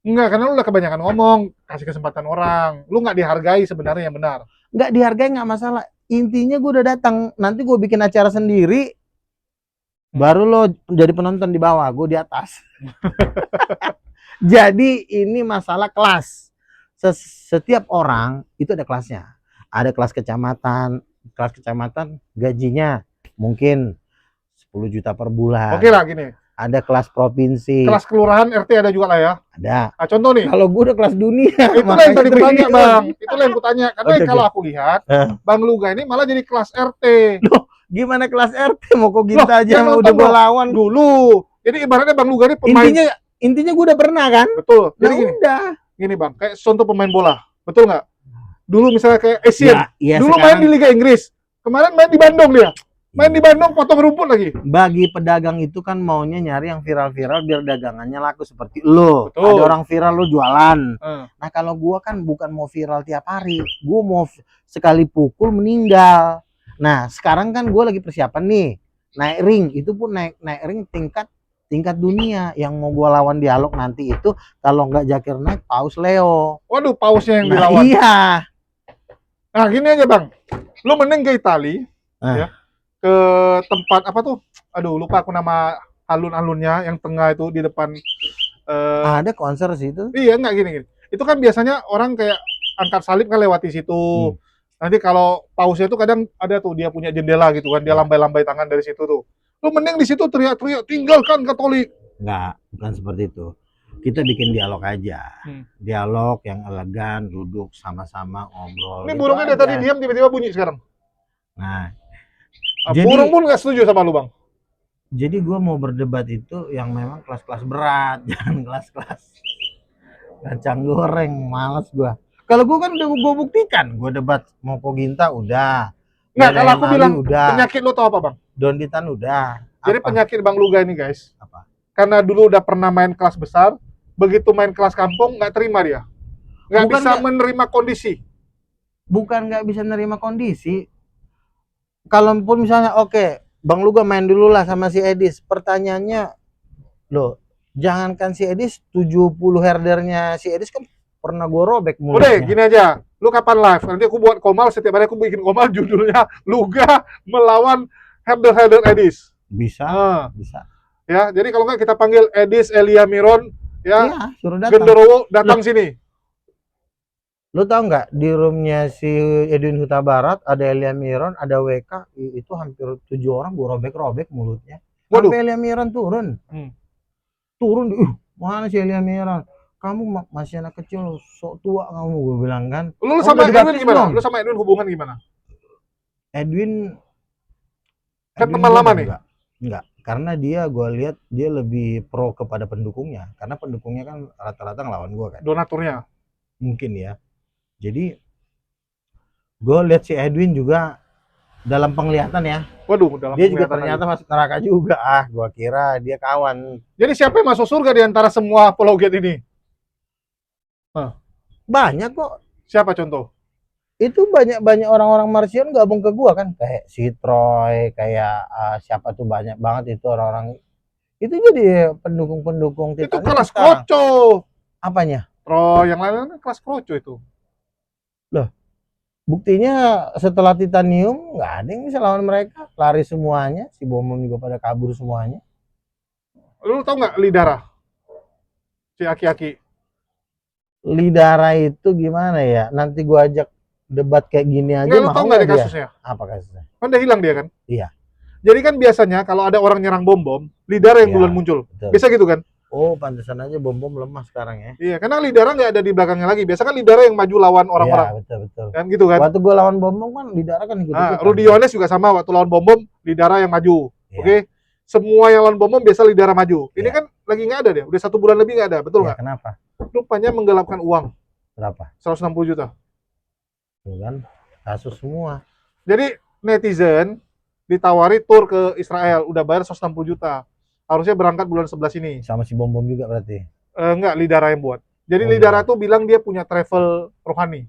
Enggak, karena lu udah kebanyakan ngomong, kasih kesempatan orang. Lu nggak dihargai sebenarnya yang benar. Nggak dihargai nggak masalah. Intinya gua udah datang, nanti gua bikin acara sendiri. Baru lo jadi penonton di bawah, gua di atas. Jadi ini masalah kelas. Setiap orang itu ada kelasnya. Ada kelas kecamatan gajinya mungkin 10 juta per bulan. Oke lah gini. Ada kelas provinsi. Kelas kelurahan RT ada juga lah ya. Ada. Nah, contoh nih. Kalau gue udah kelas dunia. Itulah yang tadi gue tanya Bang. Itulah yang gue tanya. Karena Oke, kalau aku lihat, Bang Luga ini malah jadi kelas RT. Loh, gimana kelas RT? Mau kok Ginta aja yang udah nonton gue lawan. Dulu. Jadi ibaratnya Bang Luga ini pemain. Intinya gue udah pernah kan? Betul. Jadi Nah, gini. udah. Gini Bang, kayak contoh pemain bola. Betul nggak? Dulu misalnya kayak Asian. Ya, dulu sekarang, main di Liga Inggris. Kemarin main di Bandung dia. Main di Bandung potong rumput lagi. Bagi pedagang itu kan maunya nyari yang viral-viral biar dagangannya laku seperti lo. Betul. Ada orang viral lo jualan. Nah, kalau gua kan bukan mau viral tiap hari. Gua mau sekali pukul meninggal. Nah, sekarang kan gua lagi persiapan nih. Naik ring, itu pun naik ring tingkat dunia. Yang mau gua lawan dialog nanti itu kalau nggak Zakir naik, Paus Leo. Waduh, pausnya yang dilawan. Iya. Nah, gini aja Bang. Lu mending ke Itali, ya. Ke tempat apa tuh? Aduh, lupa aku nama alun-alunnya yang tengah itu di depan. Ada konser situ. Iya, enggak gini. Itu kan biasanya orang kayak angkat salib kan lewati situ. Nanti kalau pausnya itu kadang ada tuh dia punya jendela gitu kan, dia lambai-lambai tangan dari situ tuh. Lu mending di situ teriak-teriak tinggalkan Katolik. Enggak, bukan seperti itu. Kita bikin dialog aja. Dialog yang elegan, duduk sama-sama ngobrol. Ini gitu burungnya dari tadi diam tiba-tiba bunyi sekarang. Nah, burung pun nggak setuju sama lu Bang. Jadi gue mau berdebat itu yang memang kelas-kelas berat, jangan kelas-kelas kacang goreng, males gue. Kalau gue kan udah gue buktikan, gue debat mau Koginta udah. Nggak, kalau aku bilang udah. Penyakit lu tau apa Bang? Donditan udah. Jadi apa? Penyakit Bang Luga ini guys. Apa? Karena dulu udah pernah main kelas besar, begitu main kelas kampung nggak terima dia. Nggak bisa menerima kondisi. Bukan nggak bisa menerima kondisi. Kalaupun misalnya oke, Bang Luga main dulu lah sama si Edis. Pertanyaannya, loh, jangankan si Edis, 70 herdernya si Edis kan pernah gue robek mulutnya. Udah, gini aja. Lu kapan live? Nanti aku buat komal, setiap hari aku bikin komal judulnya Luga melawan herder Edis. Bisa, bisa. Ya, jadi kalau nggak kita panggil Edis Elia Miron, ya, suruh datang. Genderowo datang sini. Lu tau nggak di roomnya si Edwin Huta Barat ada Elia Miron, ada WK, itu hampir 7 orang gue robek-robek mulutnya. Waduh. Sampai Elia Miron turun. Turun, mana si Elia Miron? Kamu masih anak kecil, sok tua kamu, gue bilang kan. Lu sama Edwin gimana? Lu sama Edwin hubungan gimana? Edwin kan teman lama nih? Enggak. Karena gue lihat dia lebih pro kepada pendukungnya, karena pendukungnya kan rata-rata ngelawan gue kan, Donaturnya. mungkin ya. Jadi gue lihat si Edwin juga dalam penglihatan ya, Waduh, dalam dia juga penglihatan ternyata lagi. masuk neraka juga. Gue kira dia kawan. Jadi siapa yang masuk surga di antara semua apologet ini? Banyak kok, Siapa contoh? itu banyak orang-orang Marsion gabung ke gua kan, kayak si Troy, kayak siapa tuh, banyak banget itu orang-orang itu jadi pendukung Itu Titanium kelas sekarang. kroco. Apanya? Yang lain kan kelas kroco itu. Loh, buktinya setelah Titanium nggak ada yang bisa lawan mereka, lari semuanya, si Bomom juga pada kabur semuanya. Lu tau nggak Lidara? Si Aki-Aki. Lidara itu gimana ya? Nanti gua ajak debat kayak gini aja, Nggak, lu mau tau nggak nggak di dia? kasusnya? Apa kasusnya? Kan dia hilang dia kan? Iya. Jadi kan biasanya kalau ada orang nyerang bom, Lidara yang Iya, duluan muncul. betul. Biasa gitu kan? Oh, pantesan aja Bom lemah sekarang ya. Iya, karena Lidara nggak ada di belakangnya lagi. Biasa kan Lidara yang maju lawan orang-orang. Iya, betul. Kan gitu kan? Waktu gua lawan Bom kan Lidara kan ikut-ikutan. Rudy Yones juga sama, waktu lawan bom, Lidara yang maju. Iya. Oke? Semua yang lawan bom biasa Lidara maju. Ini Iya. kan lagi nggak ada deh. Udah 1 bulan lebih nggak ada. Betul Iya, nggak? kenapa? Rupanya menggelapkan uang. Berapa? 160 juta. Tuh kan, kasus semua. Jadi netizen ditawari tur ke Israel, udah bayar 160 juta. Harusnya berangkat bulan 11 ini. Sama si Bom juga berarti. Enggak, Lidara yang buat. Jadi Oh, Lidara iya. tuh bilang dia punya travel rohani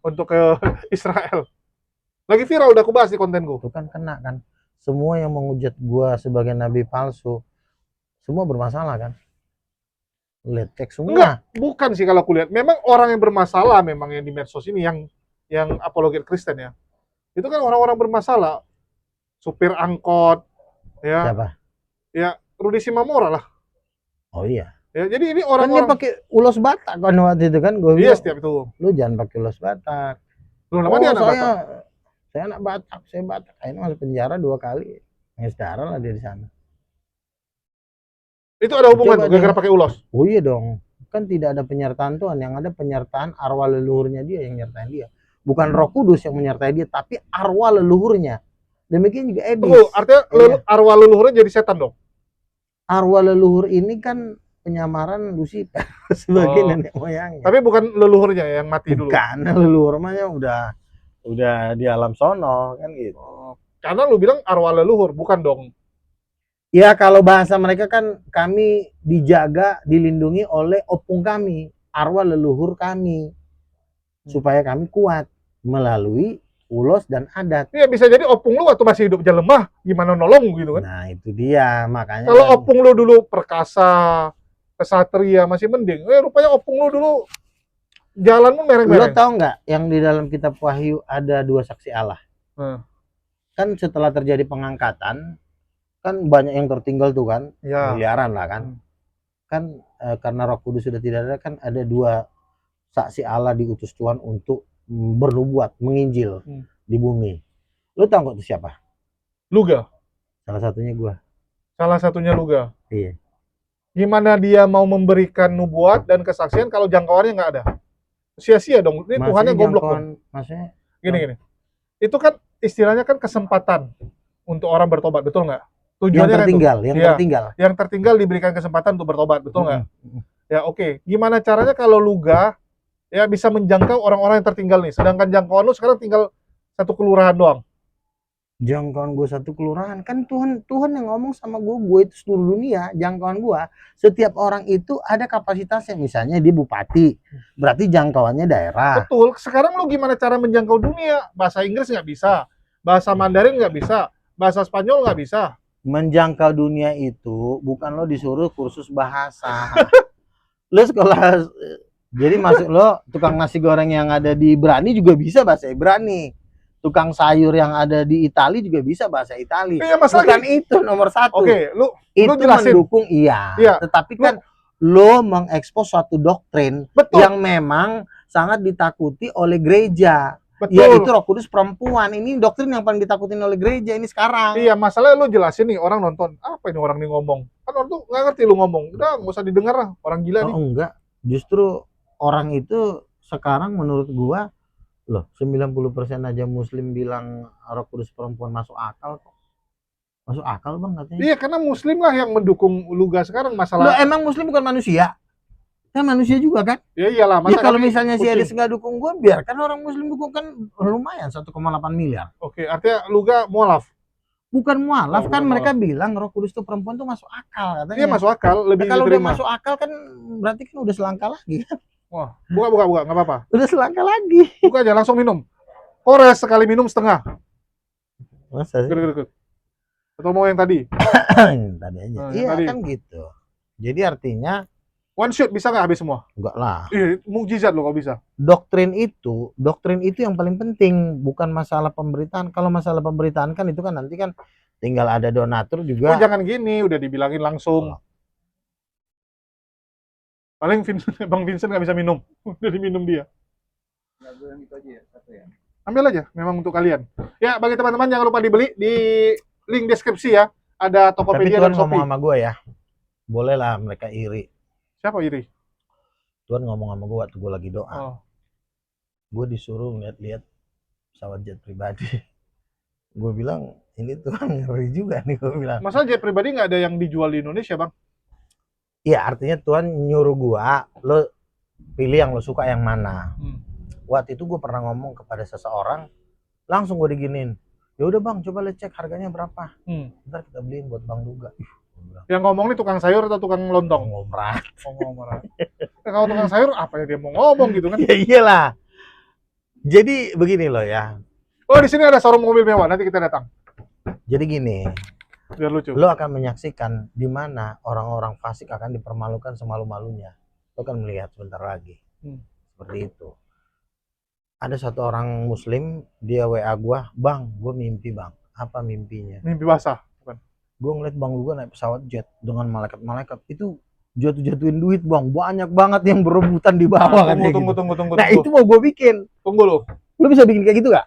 untuk ke Israel. Lagi viral, udah aku bahas di kontenku. Itu kan kena kan. Semua yang menghujat gua sebagai nabi palsu, semua bermasalah kan. Lihat cek semua. Enggak, bukan sih kalau aku lihat. Memang orang yang bermasalah memang yang di medsos ini yang apologet Kristen ya. Itu kan orang-orang bermasalah. Supir angkot, ya. Siapa? Ya, Rudy Simamora lah. Oh iya. Ya, jadi ini Kan dia orang-orang pakai ulos Batak kan waktu itu kan, gua iya bilang, setiap itu. lu jangan pakai ulos Batak. Lu nama dia anak Batak. Saya anak Batak, saya Batak. Akhirnya masuk penjara 2 kali. Nges darah lah dia di sana. Itu ada hubungan Coba tuh gara-gara pakai ulos. Oh iya dong. Kan tidak ada penyertaan Tuhan, yang ada penyertaan arwah leluhurnya dia yang nyertain dia. Bukan Roh Kudus yang menyertai dia, tapi arwah leluhurnya. Demikian juga Edis. Tunggu, artinya Iya. arwah leluhurnya jadi setan dong? Arwah leluhur ini kan penyamaran Lucifer sebagai nenek moyangnya. Tapi bukan leluhurnya yang mati dulu. Bukan, leluhur mah udah di alam sono kan gitu. Karena lu bilang arwah leluhur, bukan dong. Ya kalau bahasa mereka kan, kami dijaga, dilindungi oleh opung kami, arwah leluhur kami, supaya kami kuat melalui ulos dan adat. Iya, bisa jadi opung lu waktu masih hidup lemah, gimana nolong gitu kan? Nah itu dia, makanya Kalau kan, opung lu dulu perkasa, kesatria masih mending. Rupanya opung lu dulu jalanmu lo mereng-mereng. tau nggak yang di dalam kitab Wahyu ada 2 saksi Allah? Kan setelah terjadi pengangkatan, kan banyak yang tertinggal tuh kan, Ya. miliaran lah kan. Kan karena Roh Kudus sudah tidak ada, kan ada 2 saksi Allah diutus Tuhan untuk bernubuat, menginjil di bumi. Lu tau nggak tuh siapa? Luga. Salah satunya gua. Salah satunya Luga. Iya. Gimana dia mau memberikan nubuat dan kesaksian kalau jangkauannya nggak ada? Sia-sia dong. Ini Tuhannya goblok dong. Maksudnya Gini. Itu kan istilahnya kan kesempatan untuk orang bertobat, betul nggak? yang Tujuannya kan tertinggal, itu. yang Iya. tertinggal. Yang tertinggal diberikan kesempatan untuk bertobat, betul nggak? Ya oke. Gimana caranya kalau Luga ya bisa menjangkau orang-orang yang tertinggal nih? Sedangkan jangkauan lu sekarang tinggal 1 kelurahan doang. Jangkauan gue 1 kelurahan, kan Tuhan yang ngomong sama gue itu seluruh dunia. Jangkauan gue, setiap orang itu ada kapasitasnya. Misalnya dia bupati, berarti jangkauannya daerah. Betul. Sekarang lu gimana cara menjangkau dunia? Bahasa Inggris nggak bisa, bahasa Mandarin nggak bisa, bahasa Spanyol nggak bisa. Menjangkau dunia itu bukan lo disuruh kursus bahasa. Lo sekolah, jadi masuk lo tukang nasi goreng yang ada di Ibrani juga bisa bahasa Ibrani. Tukang sayur yang ada di Itali juga bisa bahasa Itali. Iya, masalah Bukan itu nomor 1. Oke, lu itu jelasin. mendukung, iya. Tetapi kan lo mengekspos suatu doktrin yang memang sangat ditakuti oleh gereja. Betul. Yaitu Roh Kudus perempuan. Ini doktrin yang paling ditakutin oleh gereja ini sekarang. Iya, masalahnya lu jelasin nih, orang nonton, apa ini orang nih ngomong? Kan orang tuh nggak ngerti lu ngomong. Udah, nggak usah didengar lah, orang gila nih. Enggak. Justru orang itu sekarang menurut gua, loh 90% aja Muslim bilang Roh Kudus perempuan masuk akal kok. Masuk akal bang katanya. Iya, karena Muslim lah yang mendukung Luga sekarang Lo masalah. emang Muslim bukan manusia? Kan manusia juga kan? Ya iyalah, Ya masa kalau kami misalnya si pusing. Edis nggak dukung gue, biarkan orang Muslim dukung, kan lumayan 1,8 miliar. Oke, artinya Luga mualaf. Bukan mualaf, Oh, kan bukan mereka mualaf. bilang Roh Kudus itu perempuan tuh masuk akal katanya. Dia masuk akal, Nah, lebih kalau udah diterima. masuk akal kan berarti kan udah selangkah lagi kan? Wah, buka, nggak apa-apa. Udah selangkah lagi. Buka aja, langsung minum. Kores sekali minum setengah. Masa sih? Gede. Atau mau yang tadi? Tadi aja. Yang Iya tadi. kan gitu. Jadi artinya One shot bisa nggak habis semua? enggak lah. Ih, mukjizat loh kalau bisa. Doktrin itu yang paling penting, bukan masalah pemberitaan. Kalau masalah pemberitaan kan itu kan nanti kan tinggal ada donatur Oh, juga. jangan gini, udah dibilangin langsung. Paling Bang Vincent nggak bisa minum. Udah diminum dia. Ambil aja, memang untuk kalian. Ya, bagi teman-teman jangan lupa dibeli di link deskripsi ya. Ada Tapi Tokopedia Tuhan dan ngomong Shopee. sama gue ya, bolehlah mereka iri. Siapa iri? Tuhan ngomong sama gue waktu gue lagi doa. Oh. Gue disuruh ngeliat-liat pesawat jet pribadi. Gue bilang, ini Tuhan ngeri juga nih, gue bilang. Masalah jet pribadi nggak ada yang dijual di Indonesia, Bang? Iya, artinya Tuhan nyuruh gue, lo pilih yang lo suka yang mana. Waktu itu gue pernah ngomong kepada seseorang, langsung gue diginin. Ya udah bang, coba lo cek harganya berapa. Ntar kita beliin buat Bang Duga. Yang ngomong nih tukang sayur atau tukang lontong? Ngomrat. Oh, ngomong. Kalau tukang sayur apa ya dia mau ngomong gitu kan? Ya iyalah. Jadi begini loh ya. Oh, di sini ada showroom mobil mewah, nanti kita datang. Jadi gini, Biar lucu. lo akan menyaksikan di mana orang-orang fasik akan dipermalukan semalu-malunya. Lo akan melihat sebentar lagi. Seperti itu. Ada satu orang Muslim, dia WA gua, bang, gue mimpi bang. Apa mimpinya? Mimpi basah. Gue ngeliat Bang Duga naik pesawat jet dengan malaikat-malaikat itu jatuhin duit bang, banyak banget yang berebutan di bawah kan. Tunggu. Nah itu mau gue bikin. Tunggu lo. Lu bisa bikin kayak gitu gak?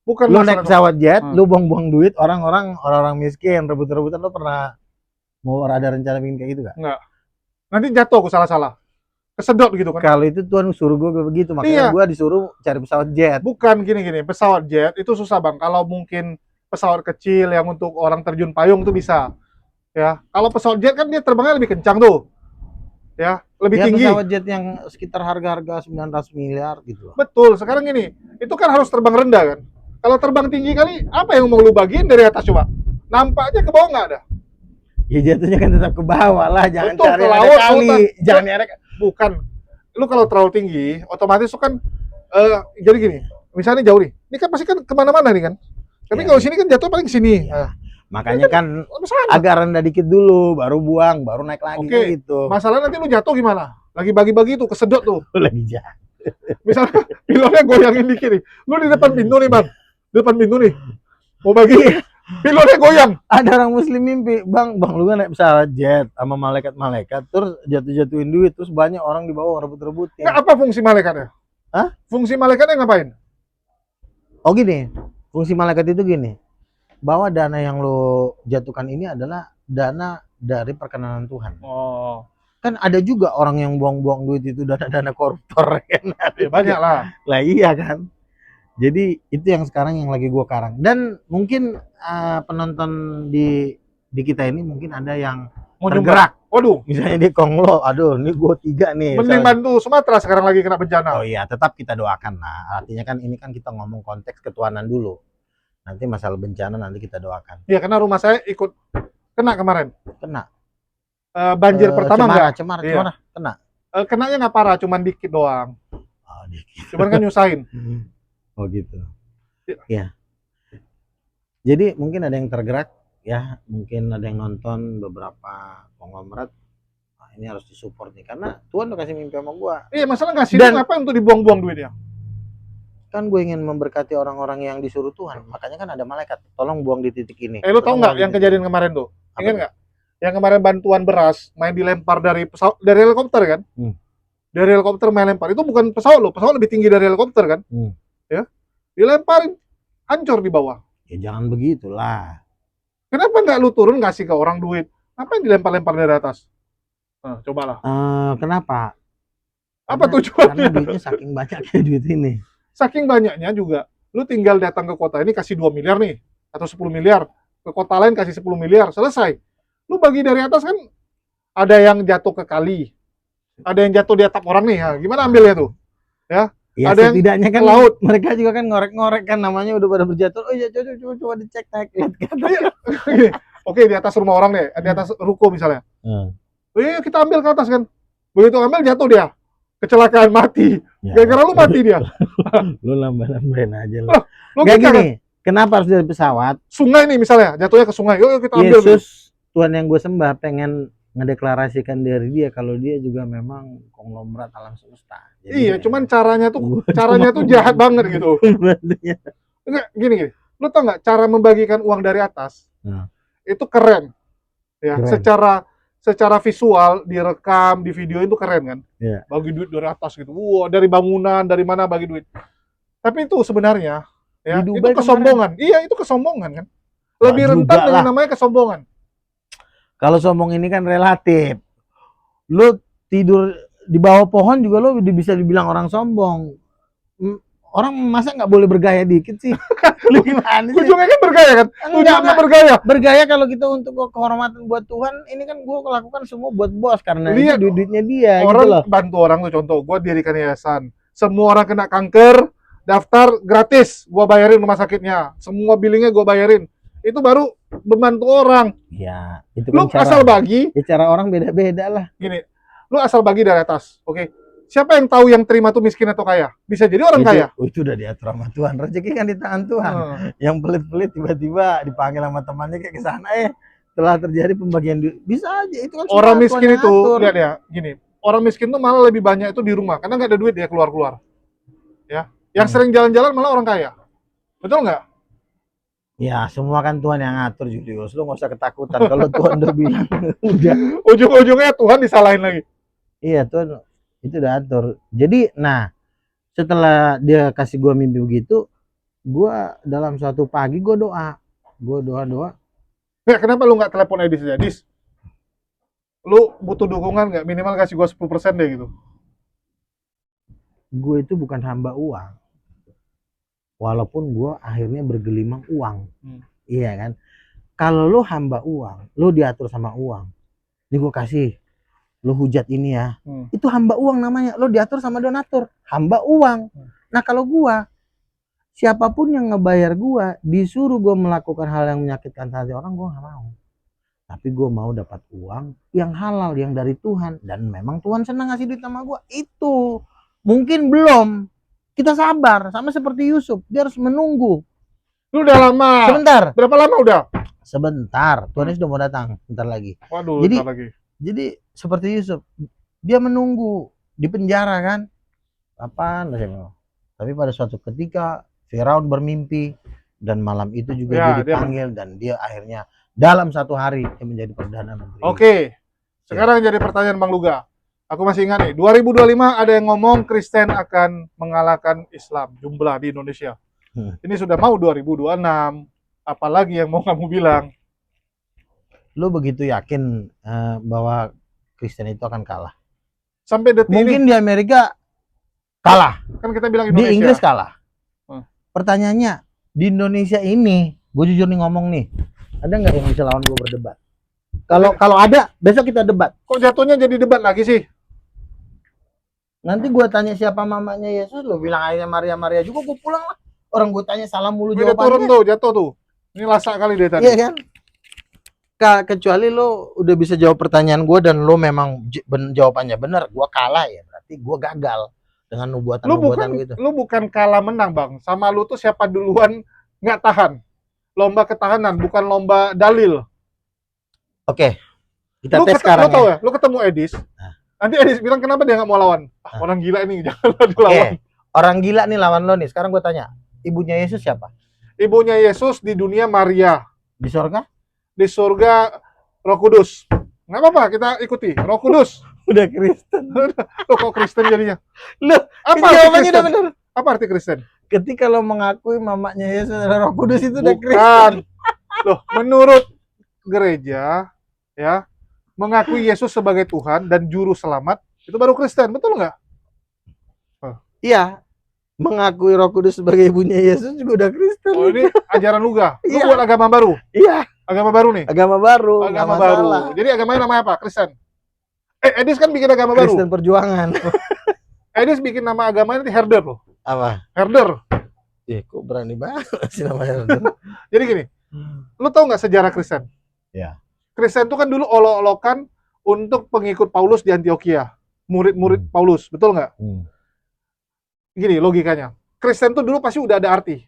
Bukan Lu naik pesawat jet, lu buang-buang duit, orang-orang miskin rebut-rebutan, lu pernah mau ada rencana bikin kayak gitu gak? Enggak. Nanti jatuh aku salah-salah. Kesedot gitu kan. Kalau itu Tuhan suruh gue begitu, makanya gue disuruh cari pesawat jet. Bukan gini, pesawat jet itu susah bang. Kalau mungkin pesawat kecil yang untuk orang terjun payung tuh bisa. Ya, kalau pesawat jet kan dia terbangnya lebih kencang tuh. Ya, lebih tinggi. Pesawat jet yang sekitar harga-harga 900 miliar gitu. Betul, sekarang gini, itu kan harus terbang rendah kan. Kalau terbang tinggi kali, apa yang mau lu bagiin dari atas coba? Nampaknya ke bawah nggak ada. Ya jatuhnya kan tetap ke bawah lah, jangan Betul, cari ke ada laut, kali, jangan nyari. Bukan, lu kalau terlalu tinggi, otomatis tuh kan, jadi gini, misalnya jauh nih, ini kan pasti kan kemana-mana nih kan. Tapi kalau sini kan jatuh paling sini. Makanya kan agak rendah dikit dulu, baru buang, baru naik lagi gitu. Masalah nanti lu jatuh gimana? Lagi bagi-bagi tuh, kesedot tuh. Lagi jahat. Misalnya pilotnya goyangin dikit nih. Lu di depan pintu nih bang, di depan pintu nih. Mau bagi, pilotnya goyang. Ada orang Muslim mimpi, bang lu kan naik pesawat jet sama malaikat-malaikat, terus jatuhin duit, terus banyak orang di bawah rebut-rebutin. Nggak, apa fungsi malaikatnya? Hah? Fungsi malaikatnya ngapain? Oh gini, fungsi malaikat itu gini, bahwa dana yang lo jatuhkan ini adalah dana dari perkenanan Tuhan. Oh. Kan ada juga orang yang buang-buang duit itu dana-dana koruptor kan. Ya, banyak lah. Lah iya kan. Jadi itu yang sekarang yang lagi gua karang. Dan mungkin penonton di kita ini mungkin ada yang Mau tergerak. Waduh. Misalnya di Konglo, aduh ini gua 3 nih. Mending bantu Sumatera sekarang lagi kena bencana. Oh iya, tetap kita doakan lah. Artinya kan ini kan kita ngomong konteks ketuhanan dulu. Nanti masalah bencana nanti kita doakan. Iya, karena rumah saya ikut kena kemarin. Kena. Banjir pertama enggak? Cemara, kena. Kenanya nggak parah, cuman dikit doang. Oh, dikit. Cuman kan nyusahin. Oh gitu. Ya. Jadi mungkin ada yang tergerak ya, mungkin ada yang nonton beberapa konglomerat. Nah, ini harus disupport nih karena Tuhan udah kasih mimpi sama gua. Iya, masalah ngasih duit apa untuk dibuang-buang duitnya? Kan gue ingin memberkati orang-orang yang disuruh Tuhan. Makanya kan ada malaikat. Tolong buang di titik ini. Lu tahu nggak yang kejadian kemarin tuh? Ingat nggak? Yang kemarin bantuan beras main dilempar dari pesawat, dari helikopter kan? Dari helikopter main lempar. Itu bukan pesawat loh. Pesawat lebih tinggi dari helikopter kan? Ya, dilemparin, hancur di bawah. Ya jangan begitulah. Kenapa nggak lu turun ngasih ke orang duit? Apa yang dilempar-lempar dari atas? Nah, cobalah. Kenapa? Apa tujuannya? Karena duitnya saking banyaknya duit ini. Saking banyaknya juga, lu tinggal datang ke kota ini kasih 2 miliar nih, atau 10 miliar. ke kota lain kasih 10 miliar, selesai. Lu bagi dari atas kan ada yang jatuh ke kali, ada yang jatuh di atap orang nih, ya, gimana ambilnya tuh? Ya, Ya ada yang setidaknya kan ke laut. mereka juga kan ngorek-ngorek kan, namanya udah pada berjatuh. Oh iya, coba dicek naik lihat ke atas. Iya. Gini, oke, di atas rumah orang nih, di atas ruko misalnya. Iya, kita ambil ke atas kan. Begitu ambil jatuh dia, kecelakaan mati. Ya. Gara-gara lu mati dia. Lu nambah-nambahin aja lu. Logika Kayak kan? gini, kenapa harus dari pesawat? Sungai nih misalnya, jatuhnya ke sungai. Yuk kita ambil. Yesus, Tuhan yang gue sembah, pengen ngedeklarasikan dari dia kalau dia juga memang konglomerat alam semesta. Jadi Iya, cuman caranya tuh cuma jahat banget gitu. bantunya. Enggak, gini. Lu tau nggak cara membagikan uang dari atas? Nah. Itu keren. Ya, Keren. secara visual direkam, di video itu keren kan? Iya. Bagi duit dari atas gitu. Wah, dari bangunan, dari mana bagi duit. Tapi itu sebenarnya ya, Di itu Dubai kesombongan. Iya, itu kesombongan kan. Wah, Lebih juga rentan dengan lah. namanya kesombongan. Kalau sombong ini kan relatif. Lu tidur di bawah pohon juga lu bisa dibilang orang sombong. Orang masa nggak boleh bergaya dikit sih? Lu gimana sih? Ujungnya kan bergaya kan? Ujungnya bergaya. Bergaya kalau kita untuk kehormatan buat Tuhan, ini kan gua lakukan semua buat bos karena Lihat, itu duitnya dia orang gitu loh. bantu orang tuh, contoh gua dirikan yayasan. Semua orang kena kanker, daftar gratis, gua bayarin rumah sakitnya. Semua billingnya gua bayarin. Itu baru membantu orang. Ya, itu Lu kan asal bagi. Ya cara orang beda-beda lah. Gini, lu asal bagi dari atas, oke? Siapa yang tahu yang terima tuh miskin atau kaya? Bisa jadi orang kaya. Itu udah diatur sama Tuhan. Rezeki kan di tangan Tuhan. Yang pelit-pelit tiba-tiba dipanggil sama temannya kayak ke sana, telah terjadi pembagian duit. Bisa aja itu kan. Orang miskin itu, lihat ya, gini. Orang miskin tuh malah lebih banyak itu di rumah karena nggak ada duit dia keluar-keluar. Ya, yang sering jalan-jalan malah orang kaya. Betul nggak? Ya, semua kan Tuhan yang ngatur, Julius. Lu nggak usah ketakutan kalau Tuhan udah bilang udah. Ujung-ujungnya Tuhan disalahin lagi. Iya, Tuhan itu udah atur. Jadi, nah, setelah dia kasih gua mimpi begitu, gua dalam suatu pagi gua doa. Ya, kenapa lu nggak telepon Edis aja? Edis, lu butuh dukungan nggak? Minimal kasih gua 10% deh gitu. Gue itu bukan hamba uang. Walaupun gue akhirnya bergelimang uang. Iya kan. Kalau lu hamba uang, lu diatur sama uang. Ini gue kasih, lu hujat ini ya. Itu hamba uang namanya. Lu diatur sama donatur, hamba uang. Nah kalau gue, siapapun yang ngebayar gue, disuruh gue melakukan hal yang menyakitkan hati orang, gue gak mau. Tapi gue mau dapat uang yang halal, yang dari Tuhan. Dan memang Tuhan senang ngasih duit sama gue. Itu mungkin belum. Kita sabar, sama seperti Yusuf, dia harus menunggu. Lu udah lama. Sebentar. Berapa lama udah? Sebentar. Tuhan sudah mau datang, bentar lagi. Waduh, bentar lagi. Jadi seperti Yusuf, dia menunggu di penjara kan. Kapan? Tapi pada suatu ketika Firaun bermimpi dan malam itu juga dia dipanggil dan dia akhirnya dalam satu hari dia menjadi perdana menteri. Oke. Sekarang jadi pertanyaan Bang Luga. Aku masih ingat nih, 2025 ada yang ngomong Kristen akan mengalahkan Islam, jumlah di Indonesia. Ini sudah mau 2026, apalagi yang mau kamu bilang? Lu begitu yakin bahwa Kristen itu akan kalah? Sampai detik mungkin ini, di Amerika kalah. Kan kita bilang Indonesia. Di Inggris kalah. Pertanyaannya, di Indonesia ini, gue jujur nih ngomong nih, ada nggak yang bisa lawan gue berdebat? Kalau ada, besok kita debat. Kok jatuhnya jadi debat lagi sih? Nanti gue tanya siapa mamanya Yesus, lo bilang aja Maria juga, gue pulang lah. Orang gue tanya salah mulu jawabannya. Udah turun tuh, jatuh tuh. Ini lasak kali deh tadi. Iya kan? Kecuali lo udah bisa jawab pertanyaan gue dan lo memang jawabannya benar, gue kalah ya, berarti gue gagal dengan nubuatan gitu. Lu bukan kalah menang bang, sama lu tuh siapa duluan nggak tahan. Lomba ketahanan, bukan lomba dalil. Oke, kita tes sekarang. Lo tau ya, lu ketemu Edis. Nanti Edis bilang kenapa dia nggak mau lawan? Orang gila ini, jangan dilawan. Orang gila nih lawan lo nih. Sekarang gue tanya, ibunya Yesus siapa? Ibunya Yesus di dunia Maria. Di surga? Di surga Roh Kudus. Nggak apa-apa, kita ikuti. Roh Kudus. Udah Kristen. Lo kok Kristen jadinya? Loh, apa jawabannya udah bener. Apa arti Kristen? Ketika lo mengakui mamanya Yesus adalah Roh Kudus itu udah Kristen. Bukan. Loh, menurut gereja, ya, mengakui Yesus sebagai Tuhan dan juru selamat, itu baru Kristen, betul nggak? Iya, mengakui Roh Kudus sebagai ibunya Yesus juga udah Kristen. Oh, ini ajaran Luga. Lu Iya. buat agama baru? Iya. Agama baru nih. Agama baru, nggak Agama masalah. baru. Jadi agamanya namanya apa? Kristen. Edis kan bikin agama baru. Kristen Perjuangan. Edis bikin nama agamanya nanti herder loh. Apa? Herder. Kok berani banget sih namanya herder. Jadi gini, lu tau nggak sejarah Kristen? Ya. Kristen itu kan dulu olok-olokan untuk pengikut Paulus di Antioquia. Murid-murid Paulus, betul nggak? Gini logikanya. Kristen tuh dulu pasti udah ada arti.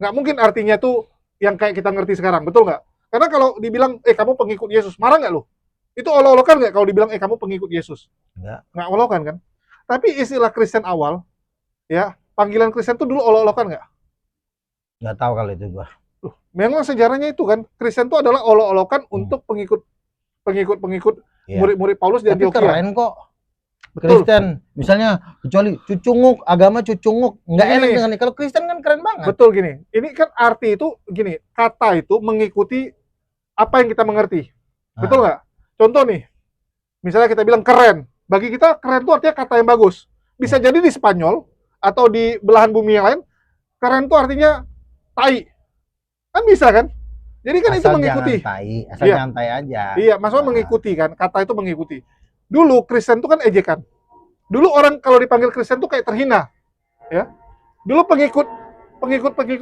Nggak mungkin artinya tuh yang kayak kita ngerti sekarang, betul nggak? Karena kalau dibilang, kamu pengikut Yesus, marah nggak lu? Itu olok-olokan nggak kalau dibilang, kamu pengikut Yesus? Nggak olokan kan? Tapi istilah Kristen awal, ya, panggilan Kristen tuh dulu olok-olokan nggak? Nggak tahu kalau itu gua. Memang sejarahnya itu kan, Kristen itu adalah olok-olokan untuk pengikut murid-murid Paulus di Tapi Antioquia. keren kok. Betul. Kristen, misalnya kecuali cucunguk, agama cucunguk, nggak Gini. enak dengan kalau Kristen kan keren banget. Betul gini. Ini kan arti itu gini, kata itu mengikuti apa yang kita mengerti. Betul nggak? Contoh nih, misalnya kita bilang keren. Bagi kita keren itu artinya kata yang bagus. Bisa jadi di Spanyol atau di belahan bumi yang lain, keren itu artinya tai. Kan bisa kan? Jadi kan itu mengikuti. Asal jangan tai aja. Iya, maksudnya mengikuti kan. Kata itu mengikuti. Dulu Kristen itu kan ejekan. Dulu orang kalau dipanggil Kristen itu kayak terhina. Ya. Dulu pengikut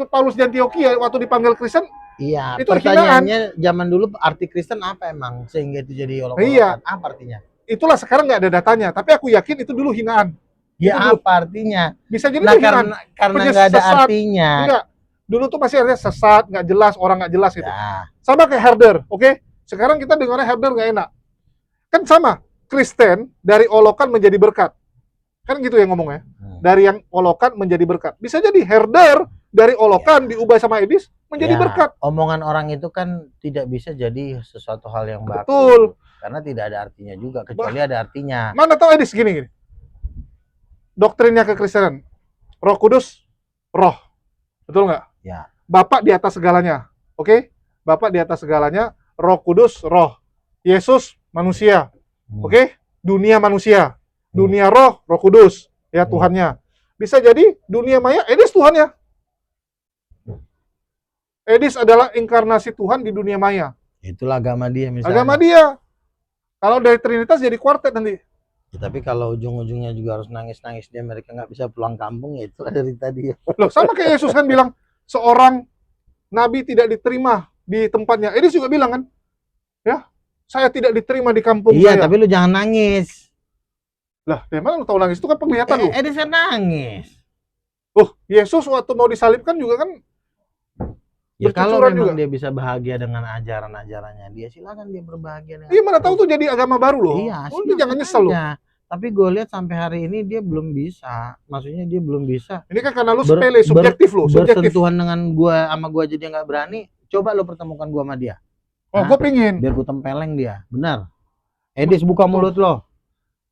Paulus di Antioquia waktu dipanggil Kristen, Iya, itu pertanyaannya zaman dulu arti Kristen apa emang sehingga itu jadi olok-olokan? Iya. Apa artinya? itulah sekarang nggak ada datanya. Tapi aku yakin itu dulu hinaan. Ya Itu dulu. apa artinya? Bisa jadi Nah, itu hinaan. karena nggak ada Sesat. artinya. Enggak. Dulu tuh pasti artinya sesat, nggak jelas, orang nggak jelas gitu. Ya. Sama kayak herder, oke? Sekarang kita dengarnya herder nggak enak. Kan sama. Kristen dari olokan menjadi berkat. Kan gitu yang ngomongnya. Dari yang olokan menjadi berkat. Bisa jadi herder dari olokan diubah sama Edis menjadi Ya, berkat. omongan orang itu kan tidak bisa jadi sesuatu hal yang baku. Betul. Karena tidak ada artinya juga, kecuali ada artinya. Mana tahu Edis gini. Doktrinnya kekristenan. Roh Kudus, roh. Betul nggak? Ya. Bapak di atas segalanya. Oke? Bapak di atas segalanya, Roh Kudus, roh. Yesus, manusia. Oke? Dunia manusia. Dunia roh, Roh Kudus. Ya, Tuhannya. Bisa jadi dunia maya, Edis Tuhannya. Edis adalah inkarnasi Tuhan di dunia maya. Itulah agama dia misalnya. Agama dia. Kalau dari Trinitas jadi kuartet nanti. Ya, tapi kalau ujung-ujungnya juga harus nangis-nangis dia mereka nggak bisa pulang kampung, ya itulah dari tadi. Loh, sama kayak Yesus kan bilang, seorang nabi tidak diterima di tempatnya. Edis juga bilang kan, ya, saya tidak diterima di kampung Iya, saya. tapi lu jangan nangis. Lah, dari mana lu tahu nangis? Itu kan penglihatan lu. Edis kan nangis. Yesus waktu mau disalibkan juga kan. Ya kalau bercucuran memang juga. dia bisa bahagia dengan ajaran-ajarannya dia, silakan dia berbahagia dengan. Iya, mana tahu tuh jadi agama baru loh. Iya, Lu jangan nyesel lu. aja. Tapi gue lihat sampai hari ini dia belum bisa. Maksudnya dia belum bisa Ini kan karena lu sepele, subjektif lu, subjektif. bersentuhan dengan gua sama gua aja dia nggak berani. Coba lu pertemukan gua sama dia. Oh, gue pingin. Biar gua tempeleng dia. Benar. Edis buka mulut lo.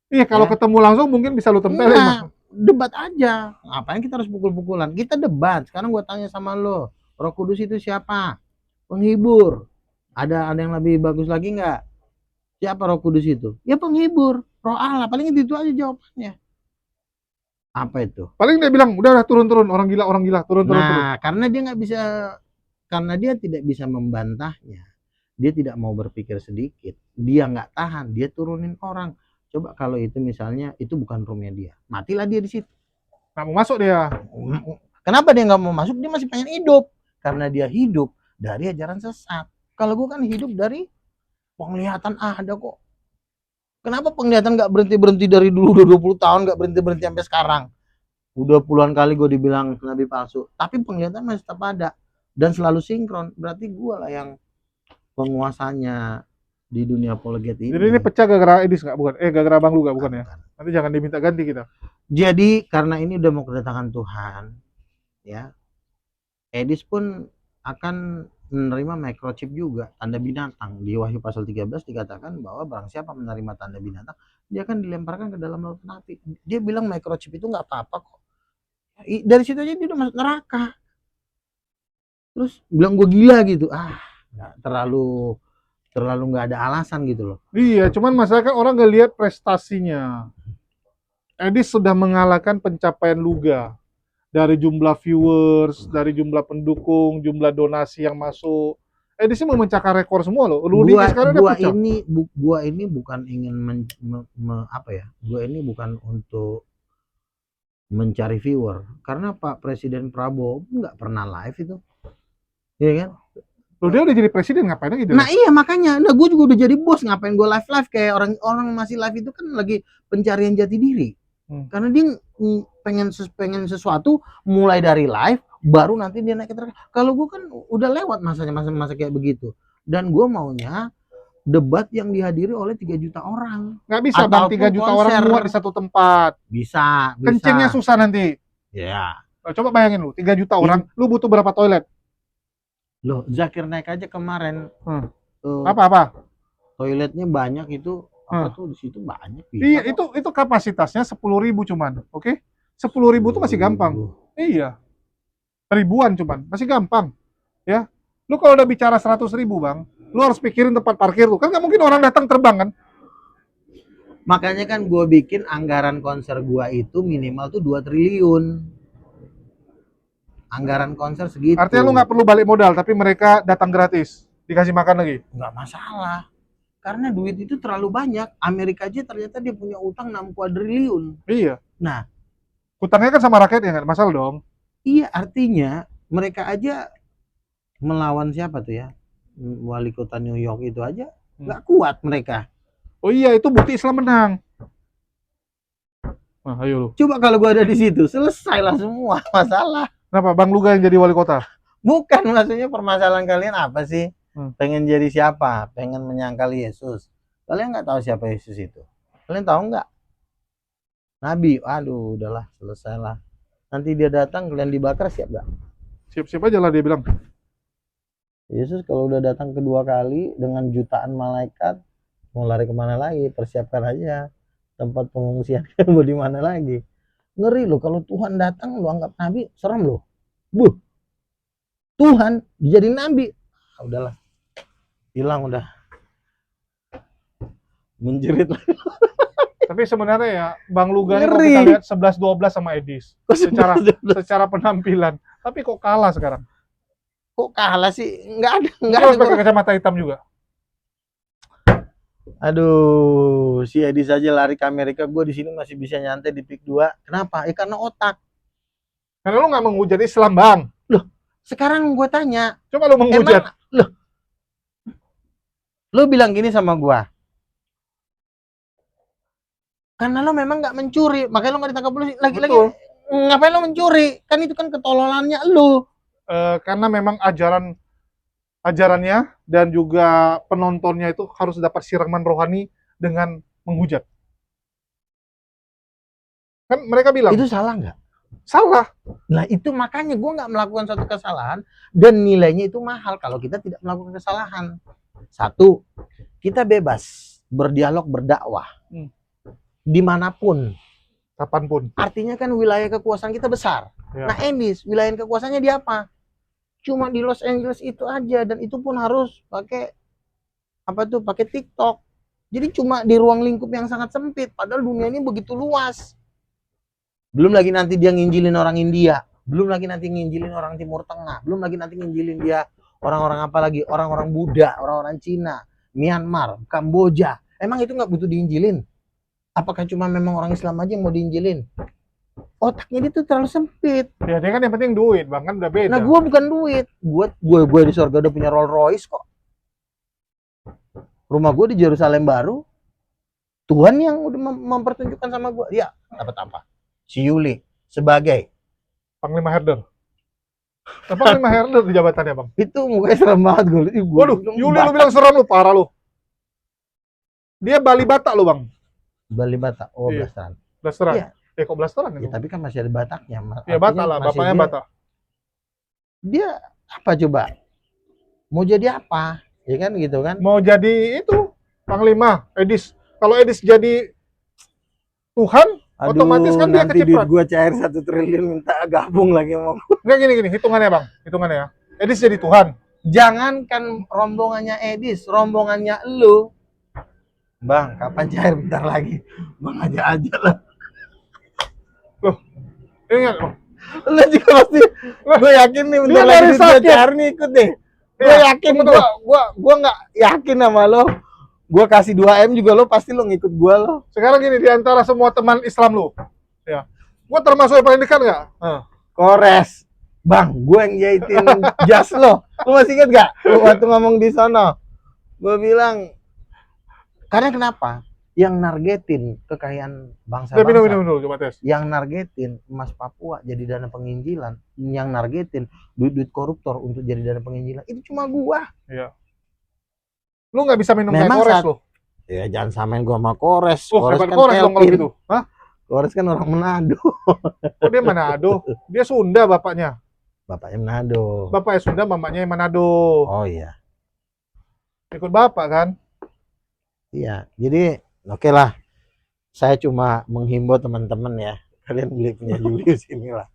Iya, kalau ketemu langsung mungkin bisa lu tempelin. Iya, debat aja. Ngapain kita harus pukul-pukulan? Kita debat. Sekarang gua tanya sama lo. Roh Kudus itu siapa? Penghibur. Ada yang lebih bagus lagi nggak? Siapa Roh Kudus itu? Ya penghibur. Roh Allah. Paling itu aja jawabannya. Apa itu? Paling dia bilang, udah turun-turun, orang gila, turun-turun. Nah, karena dia nggak bisa, karena dia tidak bisa membantahnya. Dia tidak mau berpikir sedikit. Dia nggak tahan, dia turunin orang. Coba kalau itu misalnya, itu bukan roomnya dia. Matilah dia di situ. Nggak mau masuk dia. Kenapa dia nggak mau masuk? Dia masih pengen hidup. Karena dia hidup dari ajaran sesat. Kalau gue kan hidup dari penglihatan ada kok. Kenapa penglihatan nggak berhenti-berhenti dari dulu, udah 20 tahun nggak berhenti-berhenti sampai sekarang? Udah puluhan kali gue dibilang nabi palsu. Tapi penglihatan masih tetap ada. Dan selalu sinkron. Berarti gue lah yang penguasanya di dunia apologet ini. Jadi ini pecah gara-gara Edis nggak? Bukan? Gara-gara Bang Lu nggak? Bukan ya? Nanti jangan diminta ganti kita. Jadi karena ini udah mau kedatangan Tuhan, ya, Edis pun akan menerima microchip juga, tanda binatang. Di Wahyu pasal 13 dikatakan bahwa barang siapa menerima tanda binatang, dia akan dilemparkan ke dalam lautan api. Dia bilang microchip itu nggak apa-apa kok. Dari situ aja dia udah masuk neraka. Terus bilang gue gila gitu. Terlalu nggak ada alasan gitu loh. Iya, cuman masalah kan orang nggak lihat prestasinya. Edis sudah mengalahkan pencapaian Luga. Dari jumlah viewers, dari jumlah pendukung, jumlah donasi yang masuk. Edis ini memecahkan rekor semua loh. Rudy sekarang udah pecah. Gua ini bukan ingin apa ya? Gua ini bukan untuk mencari viewer, karena Pak Presiden Prabowo nggak pernah live itu, iya kan? Loh, dia udah jadi presiden, ngapain gitu? Nah iya makanya, nah gue juga udah jadi bos, ngapain gue live kayak orang masih live itu kan lagi pencarian jati diri, karena dia pengen sesuatu mulai dari live, baru nanti dia naik ke terkenal. Kalau gue kan udah lewat masanya masa kayak begitu, dan gue maunya debat yang dihadiri oleh 3 juta orang. Nggak bisa bang, 3 juta konser. Orang muat di satu tempat. Bisa. Kencingnya susah nanti. Ya. Coba bayangin lu, 3 juta orang, lu butuh berapa toilet? Loh, Zakir naik aja kemarin. Apa? Toiletnya banyak itu. Apa tuh di situ banyak. Iya, itu kapasitasnya 10.000 cuman, oke? 10.000 tuh masih gampang. Iya. Ribuan cuman, masih gampang. Ya. Lu kalau udah bicara 100.000 bang, lu harus pikirin tempat parkir lu. Kan nggak mungkin orang datang terbang kan? Makanya kan gue bikin anggaran konser gue itu minimal tuh 2 triliun. Anggaran konser segitu. Artinya lu nggak perlu balik modal, tapi mereka datang gratis, dikasih makan lagi? Nggak masalah. Karena duit itu terlalu banyak. Amerika aja ternyata dia punya utang 6 kuadriliun. Iya. Nah, utangnya kan sama rakyatnya, nggak masalah dong. Iya, artinya mereka aja melawan siapa tuh ya? Wali kota New York itu aja nggak kuat mereka. Oh iya, itu bukti Islam menang. Nah, ayo lu. Coba kalau gua ada di situ, selesailah semua masalah. Kenapa Bang Luga yang jadi wali kota? Bukan, maksudnya permasalahan kalian apa sih? Pengen jadi siapa? Pengen menyangkal Yesus. Kalian nggak tahu siapa Yesus itu? Kalian tahu nggak? Nabi. Aduh, udahlah, selesailah. Nanti dia datang, kalian dibakar, siap nggak? Siap-siap aja lah dia bilang. Yesus kalau udah datang kedua kali dengan jutaan malaikat, mau lari kemana lagi? Persiapkan aja tempat pengungsian mau di mana lagi. Ngeri loh kalau Tuhan datang lu anggap nabi, serem loh. Tuhan dijadiin nabi. Udahlah. Hilang udah. Menjerit. Tapi sebenarnya ya Bang Luga ini kalau kita lihat 11-12 sama Edis secara penampilan. Tapi kok kalah sekarang? Kok kalah sih? Nggak ada. Harus pakai kacamata hitam juga. Aduh, si Edis aja lari ke Amerika, gue di sini masih bisa nyantai di pick 2. Kenapa? Karena otak. Karena lu nggak menghujat Islam, Bang. Loh, sekarang gue tanya. Coba lu menghujat. Lu bilang gini sama gue. Karena lo memang nggak mencuri, makanya lo nggak ditangkap polisi. Lagi-lagi, ngapain lo mencuri? Kan itu kan ketololannya lo. Karena memang ajarannya dan juga penontonnya itu harus dapat siraman rohani dengan menghujat. Kan mereka bilang. Itu salah nggak? Salah. Nah itu makanya gue nggak melakukan suatu kesalahan dan nilainya itu mahal kalau kita tidak melakukan kesalahan. Satu, kita bebas berdialog, berdakwah. Dimanapun. Kapanpun. Artinya kan wilayah kekuasaan kita besar. Ya. Nah Edis, wilayah kekuasaannya di apa? Cuma di Los Angeles itu aja, dan itu pun harus pakai pakai TikTok. Jadi cuma di ruang lingkup yang sangat sempit, padahal dunia ini begitu luas. Belum lagi nanti dia nginjilin orang India, belum lagi nanti nginjilin orang Timur Tengah, belum lagi nanti nginjilin dia orang-orang apa lagi, orang-orang Buddha, orang-orang Cina, Myanmar, Kamboja. Emang itu nggak butuh diinjilin? Apakah cuma memang orang Islam aja yang mau diinjilin? Otaknya dia tuh terlalu sempit. Ya dia kan yang penting duit, Bang, kan udah beda. Nah gue bukan duit, gue di surga udah punya Rolls Royce kok. Rumah gue di Yerusalem baru. Tuhan yang udah mempertunjukkan sama gue. Ya, dapat apa? Si Yuli sebagai Panglima Herder. Panglima Herder di jabatannya, Bang. Itu mukanya serem banget gue. Waduh, Yuli lu bilang serem lu, parah lu. Dia Bali Batak lu, Bang. Bali Batak, oh iya. Blasteran. Blasteran. Iya. Kok blasteran ya, tapi kan masih ada Bataknya. Ya Batak lah, bapaknya Batak. Dia apa coba? Mau jadi apa? Ya kan gitu kan? Mau jadi itu Panglima Edis. Kalau Edis jadi Tuhan, otomatis kan dia kecipratan. Duit gua cair 1 triliun minta gabung lagi mau. Enggak gini, hitungannya Bang, hitungannya ya. Edis jadi Tuhan. Jangankan rombongannya Edis, rombongannya lu. Bang, kapan cair bentar lagi? Bang aja lah. Loh, ingat Bang. Lu juga pasti, gue yakin nih bentar lagi dia cair nih ikut deh. Gue Iya, yakin, betul. gua nggak yakin sama lo. Gua kasih 2 M juga lo pasti lo ngikut gua lo. Sekarang gini, di antara semua teman Islam lu, ya, gua termasuk yang paling dekat nggak? Kores. Bang, gue yang jahitin jas lo. Lo masih inget gak? Lo waktu ngomong di sono. Gue bilang, karena kenapa? Yang nargetin kekayaan Udah minum bangsa-bangsa. dulu, coba tes. Yang nargetin emas Papua jadi dana penginjilan. Yang nargetin duit-duit koruptor untuk jadi dana penginjilan. Itu cuma gua. Iya. Lu nggak bisa minum kayak Memang Kores saat- lo. Ya jangan samain gua sama Kores. Oh, Kores hebat kan Kores dong kalau Kelvin. gitu. Hah? Kores kan orang Manado. Oh, dia Manado. Dia Sunda bapaknya. Bapaknya Manado. Bapaknya Sunda, mamanya yang Manado. Oh iya. Ikut bapak kan? Iya. Jadi oke lah. Saya cuma menghimbau teman-teman ya. Kalian beli punya Julius inilah.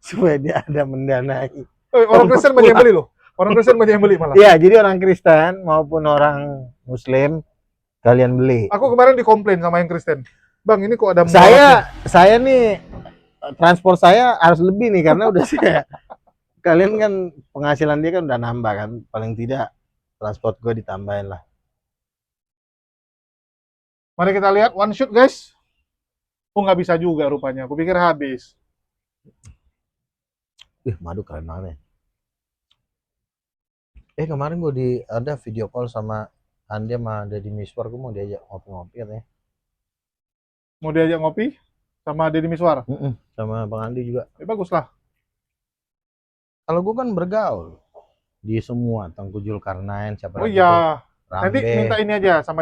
Supaya dia ada mendanai. Orang Kristen banyak yang beli loh. Orang Kristen banyak yang beli malah. Iya, jadi orang Kristen maupun orang Muslim kalian beli. Aku kemarin dikomplain sama yang Kristen. Bang, ini kok ada Saya nih transport saya harus lebih nih karena udah saya kalian kan penghasilan dia kan udah nambah kan, paling tidak transport gue ditambahin lah. Mari kita lihat one shoot guys. Oh, nggak bisa juga rupanya. Aku pikir habis. Madu keren banget. Kemarin gue ada video call sama Andi sama Deddy Miswar, gue mau diajak ngopi-ngopi katanya. Mau diajak ngopi sama Deddy Miswar? Sama Bang Andi juga. Bagus lah. Kalau gue kan bergaul di semua, Tengku Zulkarnain, siapa Oh lagi iya. tuh? Nanti Rambe. minta ini aja sama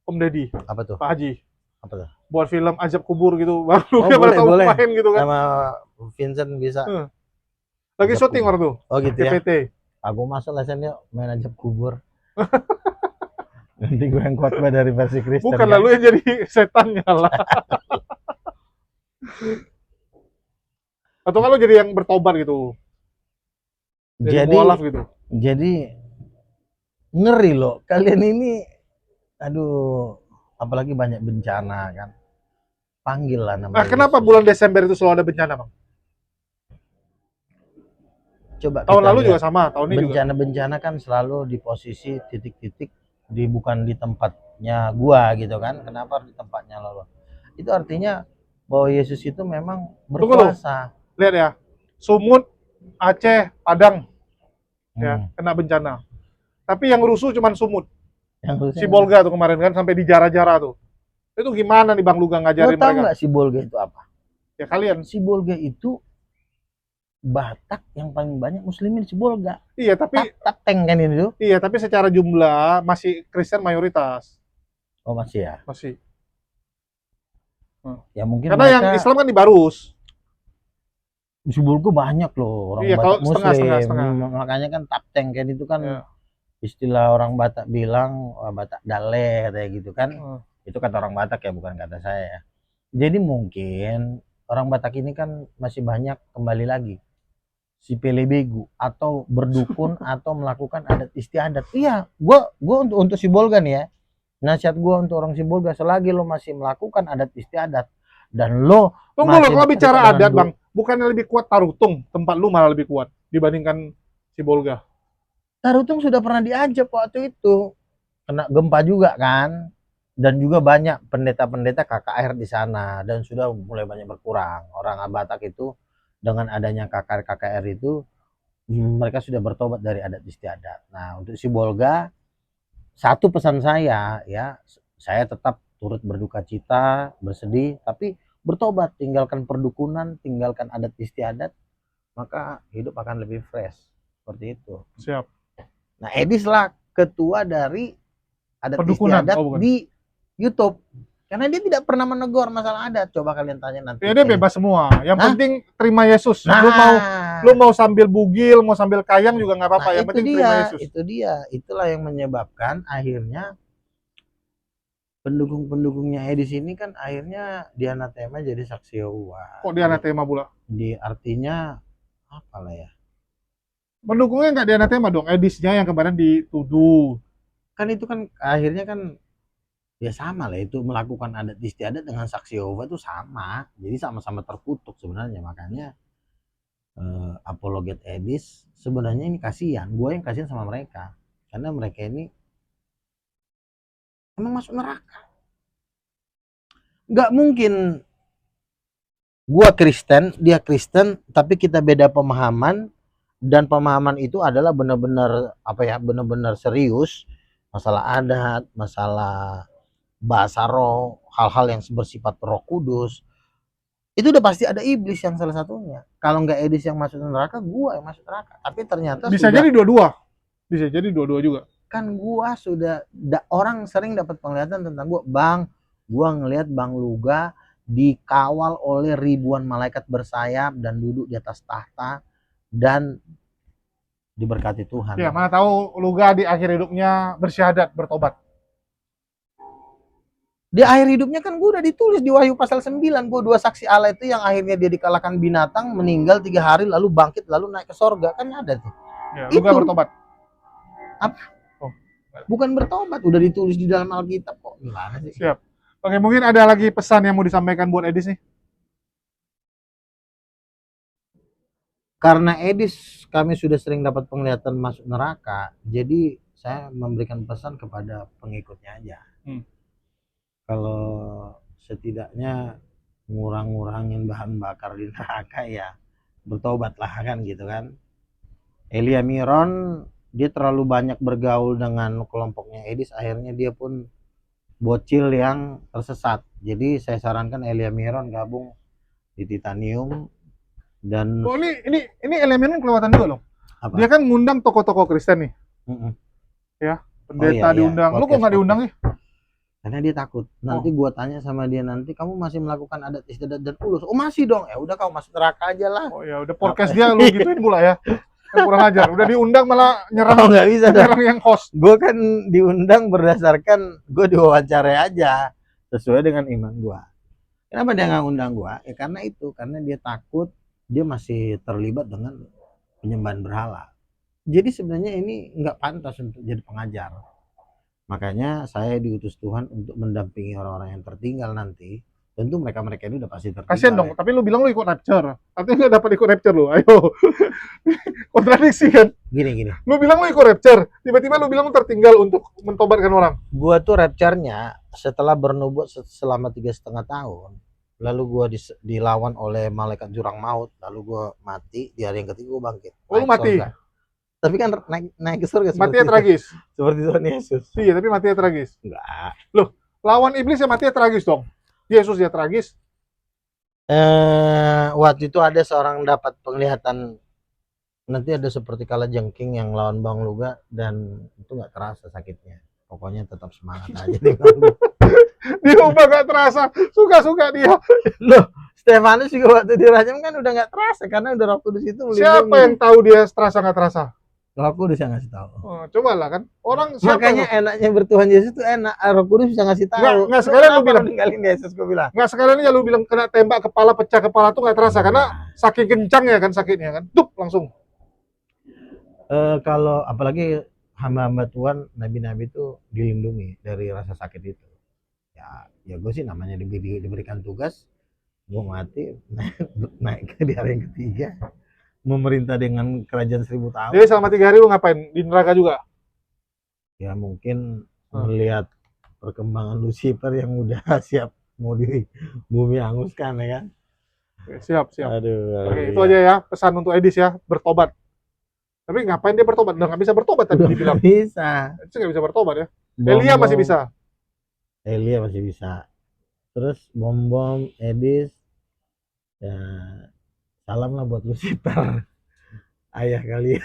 Om Deddy, Apa tuh? Pak Haji. Apa tuh? Buat film Ajab Kubur gitu. Baru Oh, dia baru tahu boleh. main gitu kan. Sama Vincent bisa. Lagi Ajab syuting Kubur. waktu itu. Oh gitu ya. TPT. Aku masuk lesennya main aja kubur. Nanti gue yang khotbah dari versi Kristen. Bukan kan? lalu yang jadi setannya lah. Atau kalau jadi yang bertobat gitu. Jadi mualaf gitu. Jadi ngeri loh. Kalian ini, aduh, apalagi banyak bencana kan. Panggil lah nama. Nah, kenapa bulan Desember itu selalu ada bencana, Bang? Coba Tahun kita lalu lihat. juga sama, tahun ini juga. Bencana-bencana kan selalu di posisi titik-titik bukan di tempatnya gua gitu kan. Kenapa harus di tempatnya lo? Itu artinya bahwa Yesus itu memang berkuasa. Lihat ya. Sumut, Aceh, Padang ya, kena bencana. Tapi yang rusuh cuman Sumut. Si Bolga tuh kemarin kan sampai dijara-jara tuh. Itu gimana nih Bang Luga ngajarin mereka? Lo tahu mereka? nggak si Bolga itu apa? Ya kalian. Si Bolga itu Batak yang paling banyak muslimin si Bolga. Iya, tapi Tateng kan ini tuh. iya, tapi secara jumlah masih Kristen mayoritas. Oh masih ya? Masih. Ya mungkin karena mereka, yang Islam kan di Barus. Si Bolga banyak loh orang Iya, Batak kalau muslim. setengah. Makanya kan Tateng kan itu kan Ya. istilah orang Batak bilang Batak Dale katanya gitu kan. Itu kata orang Batak ya, bukan kata saya ya. Jadi mungkin orang Batak ini kan masih banyak kembali lagi si pelebegu atau berdukun atau melakukan adat istiadat. Iya, gua untuk si Bolga nih ya. Nasihat gua untuk orang si Bolga, selagi lo masih melakukan adat istiadat dan lo Tunggu lo, kalau bicara dengan adat Bang, bukannya lebih kuat Tarutung? Tempat lu malah lebih kuat dibandingkan si Bolga. Tarutung sudah pernah diajak waktu itu, kena gempa juga kan, dan juga banyak pendeta-pendeta KKR di sana dan sudah mulai banyak berkurang orang Batak itu. Dengan adanya KKR itu mereka sudah bertobat dari adat istiadat. Nah untuk si Bolga, satu pesan saya ya, saya tetap turut berduka cita, bersedih, tapi bertobat, tinggalkan perdukunan, tinggalkan adat istiadat, maka hidup akan lebih fresh. Seperti itu. Siap. Nah Edis lah ketua dari adat Perdukunan. istiadat bukan. di YouTube. Karena dia tidak pernah menegur masalah adat. Coba kalian tanya nanti. Ya dia bebas semua. Yang penting terima Yesus. Nah, Lu mau sambil bugil, mau sambil kayang juga nggak apa-apa. Yang penting terima Yesus. Itu dia. Itulah yang menyebabkan akhirnya pendukung-pendukungnya Edis ini kan akhirnya dianatema jadi saksi Yehova. Kok dianatema pula? Artinya apa lah ya? Pendukungnya nggak dianatema dong. Edisnya yang kemarin dituduh. Kan itu kan akhirnya kan ya sama lah, itu melakukan adat istiadat dengan saksi Yehova itu sama, jadi sama-sama terkutuk sebenarnya. Makanya apologet Edis, sebenarnya ini kasihan, gue yang kasihan sama mereka, karena mereka ini emang masuk neraka. Nggak mungkin gue Kristen, dia Kristen, tapi kita beda pemahaman, dan pemahaman itu adalah benar-benar benar-benar serius, masalah adat, masalah bahasa roh, hal-hal yang bersifat Roh Kudus. Itu udah pasti ada iblis yang salah satunya. Kalau nggak Edis yang masuk neraka, gua yang masuk neraka. Tapi ternyata Bisa jadi dua-dua. Bisa jadi dua-dua juga. Kan gua sudah orang sering dapat penglihatan tentang gua, Bang. Gua ngelihat Bang Luga dikawal oleh ribuan malaikat bersayap dan duduk di atas tahta dan diberkati Tuhan. Ya, mana tahu Luga di akhir hidupnya bersyahadat, bertobat. Di akhir hidupnya kan gue udah ditulis di Wahyu pasal 9, gue 2 saksi Allah itu yang akhirnya dia dikalahkan binatang, meninggal 3 hari lalu bangkit lalu naik ke sorga, kan ada tuh. Ya, Luga Itu. bertobat. Apa? Oh. Bukan bertobat, udah ditulis di dalam Alkitab kok. Gimana sih? Siap. Oke, mungkin ada lagi pesan yang mau disampaikan buat Edis nih? Karena Edis kami sudah sering dapat penglihatan masuk neraka, jadi saya memberikan pesan kepada pengikutnya aja. Kalau setidaknya ngurang-ngurangin bahan bakar di neraka, ya bertobatlah kan gitu kan. Elia Miron dia terlalu banyak bergaul dengan kelompoknya Edis, akhirnya dia pun bocil yang tersesat. Jadi saya sarankan Elia Miron gabung di Titanium. Dan ini elemen kelewatan juga loh. apa? Dia kan ngundang tokoh-tokoh Kristen nih. Ya, pendeta diundang. Lu kok nggak diundang sih? Karena dia takut. Nanti gua tanya sama dia, nanti kamu masih melakukan adat istiadat dan ulus? Oh masih dong. Ya udah, kamu masuk neraka aja lah. Oh ya udah, podcast dia lu gituin pula ya. Kurang ajar. Udah diundang malah nyerang. Nggak bisa nyerang yang host. Gue kan diundang berdasarkan gue diwawancara aja sesuai dengan iman gue. Kenapa dia nggak undang gue? Ya karena itu, karena dia takut dia masih terlibat dengan penyembahan berhala. Jadi sebenarnya ini nggak pantas untuk jadi pengajar. Makanya saya diutus Tuhan untuk mendampingi orang-orang yang tertinggal nanti. Tentu mereka-mereka ini udah pasti tertinggal. Kasian dong, tapi lu bilang lu ikut rapture. Artinya nggak dapat ikut rapture lu. Ayo. Kontradiksi kan? Gini. Lu bilang lu ikut rapture, tiba-tiba lu bilang lu tertinggal untuk mentobatkan orang. Gua tuh rapture-nya setelah bernubuat selama 3,5 tahun. Lalu gua dilawan oleh malaikat jurang maut. Lalu gua mati, di hari yang ketiga gua bangkit. Oh, lu mati? Surga. Tapi kan naik ke surga. Matinya tragis. Seperti Tuhan Yesus. Iya, tapi matinya tragis. Enggak. Loh, lawan iblis ya matinya tragis dong. Yesus ya tragis. Waktu itu ada seorang dapat penglihatan, nanti ada seperti kalajengking yang lawan Bang Luga, dan itu nggak terasa sakitnya. Pokoknya tetap semangat aja nih. Dia udah nggak terasa, suka-suka dia. Loh, Stefanus juga waktu dirajam kan udah nggak terasa karena udah Roh Kudus itu melindungi. Siapa yang tahu dia terasa nggak terasa? Roh Kudus yang ngasih tahu. Oh, cobalah kan. Orang makanya enaknya bertuhan Yesus itu enak. Roh Kudus bisa ngasih tahu. Nggak sekalian lu bilang ninggalin Yesus, gue bilang. Nggak sekalian ya lu bilang kena tembak kepala, pecah kepala tuh nggak terasa karena saking kencang ya kan sakitnya kan. Tup langsung. Kalau apalagi hamba-hamba Tuhan, nabi-nabi itu dilindungi dari rasa sakit itu. Ya gue sih namanya diberikan tugas, gue mati naik di hari yang ketiga. Memerintah dengan kerajaan 1000 tahun. Jadi selama 3 hari lu ngapain? Di neraka juga? Ya mungkin melihat perkembangan Lucifer yang udah siap mau di bumi hanguskan ya kan. Siap. Aduh. Oke, itu aja ya pesan untuk Edis ya, bertobat. Tapi ngapain dia bertobat? Udah nggak bisa bertobat tadi dibilang. Bisa. Itu nggak bisa bertobat ya. Elia masih bisa. Elia masih bisa. Terus bom Edis ya. Salam lah buat Lucifer, ayah kalian.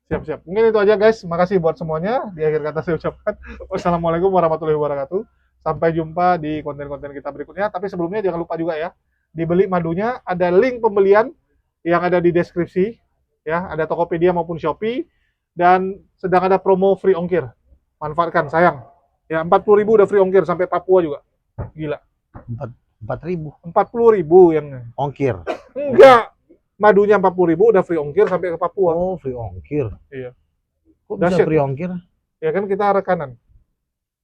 Siap. Mungkin itu aja guys. Makasih buat semuanya. Di akhir kata saya ucapkan wassalamualaikum warahmatullahi wabarakatuh. Sampai jumpa di konten-konten kita berikutnya. Tapi sebelumnya jangan lupa juga ya, dibeli madunya. Ada link pembelian yang ada di deskripsi. Ya, ada Tokopedia maupun Shopee. Dan sedang ada promo free ongkir. Manfaatkan, sayang. Ya, 40.000 udah free ongkir sampai Papua juga. Gila. 4.000 yang ongkir. Enggak, madunya 40.000 udah free ongkir sampai ke Papua. Oh, free ongkir. Iya. Kok bisa free ongkir? Ya kan kita rekanan.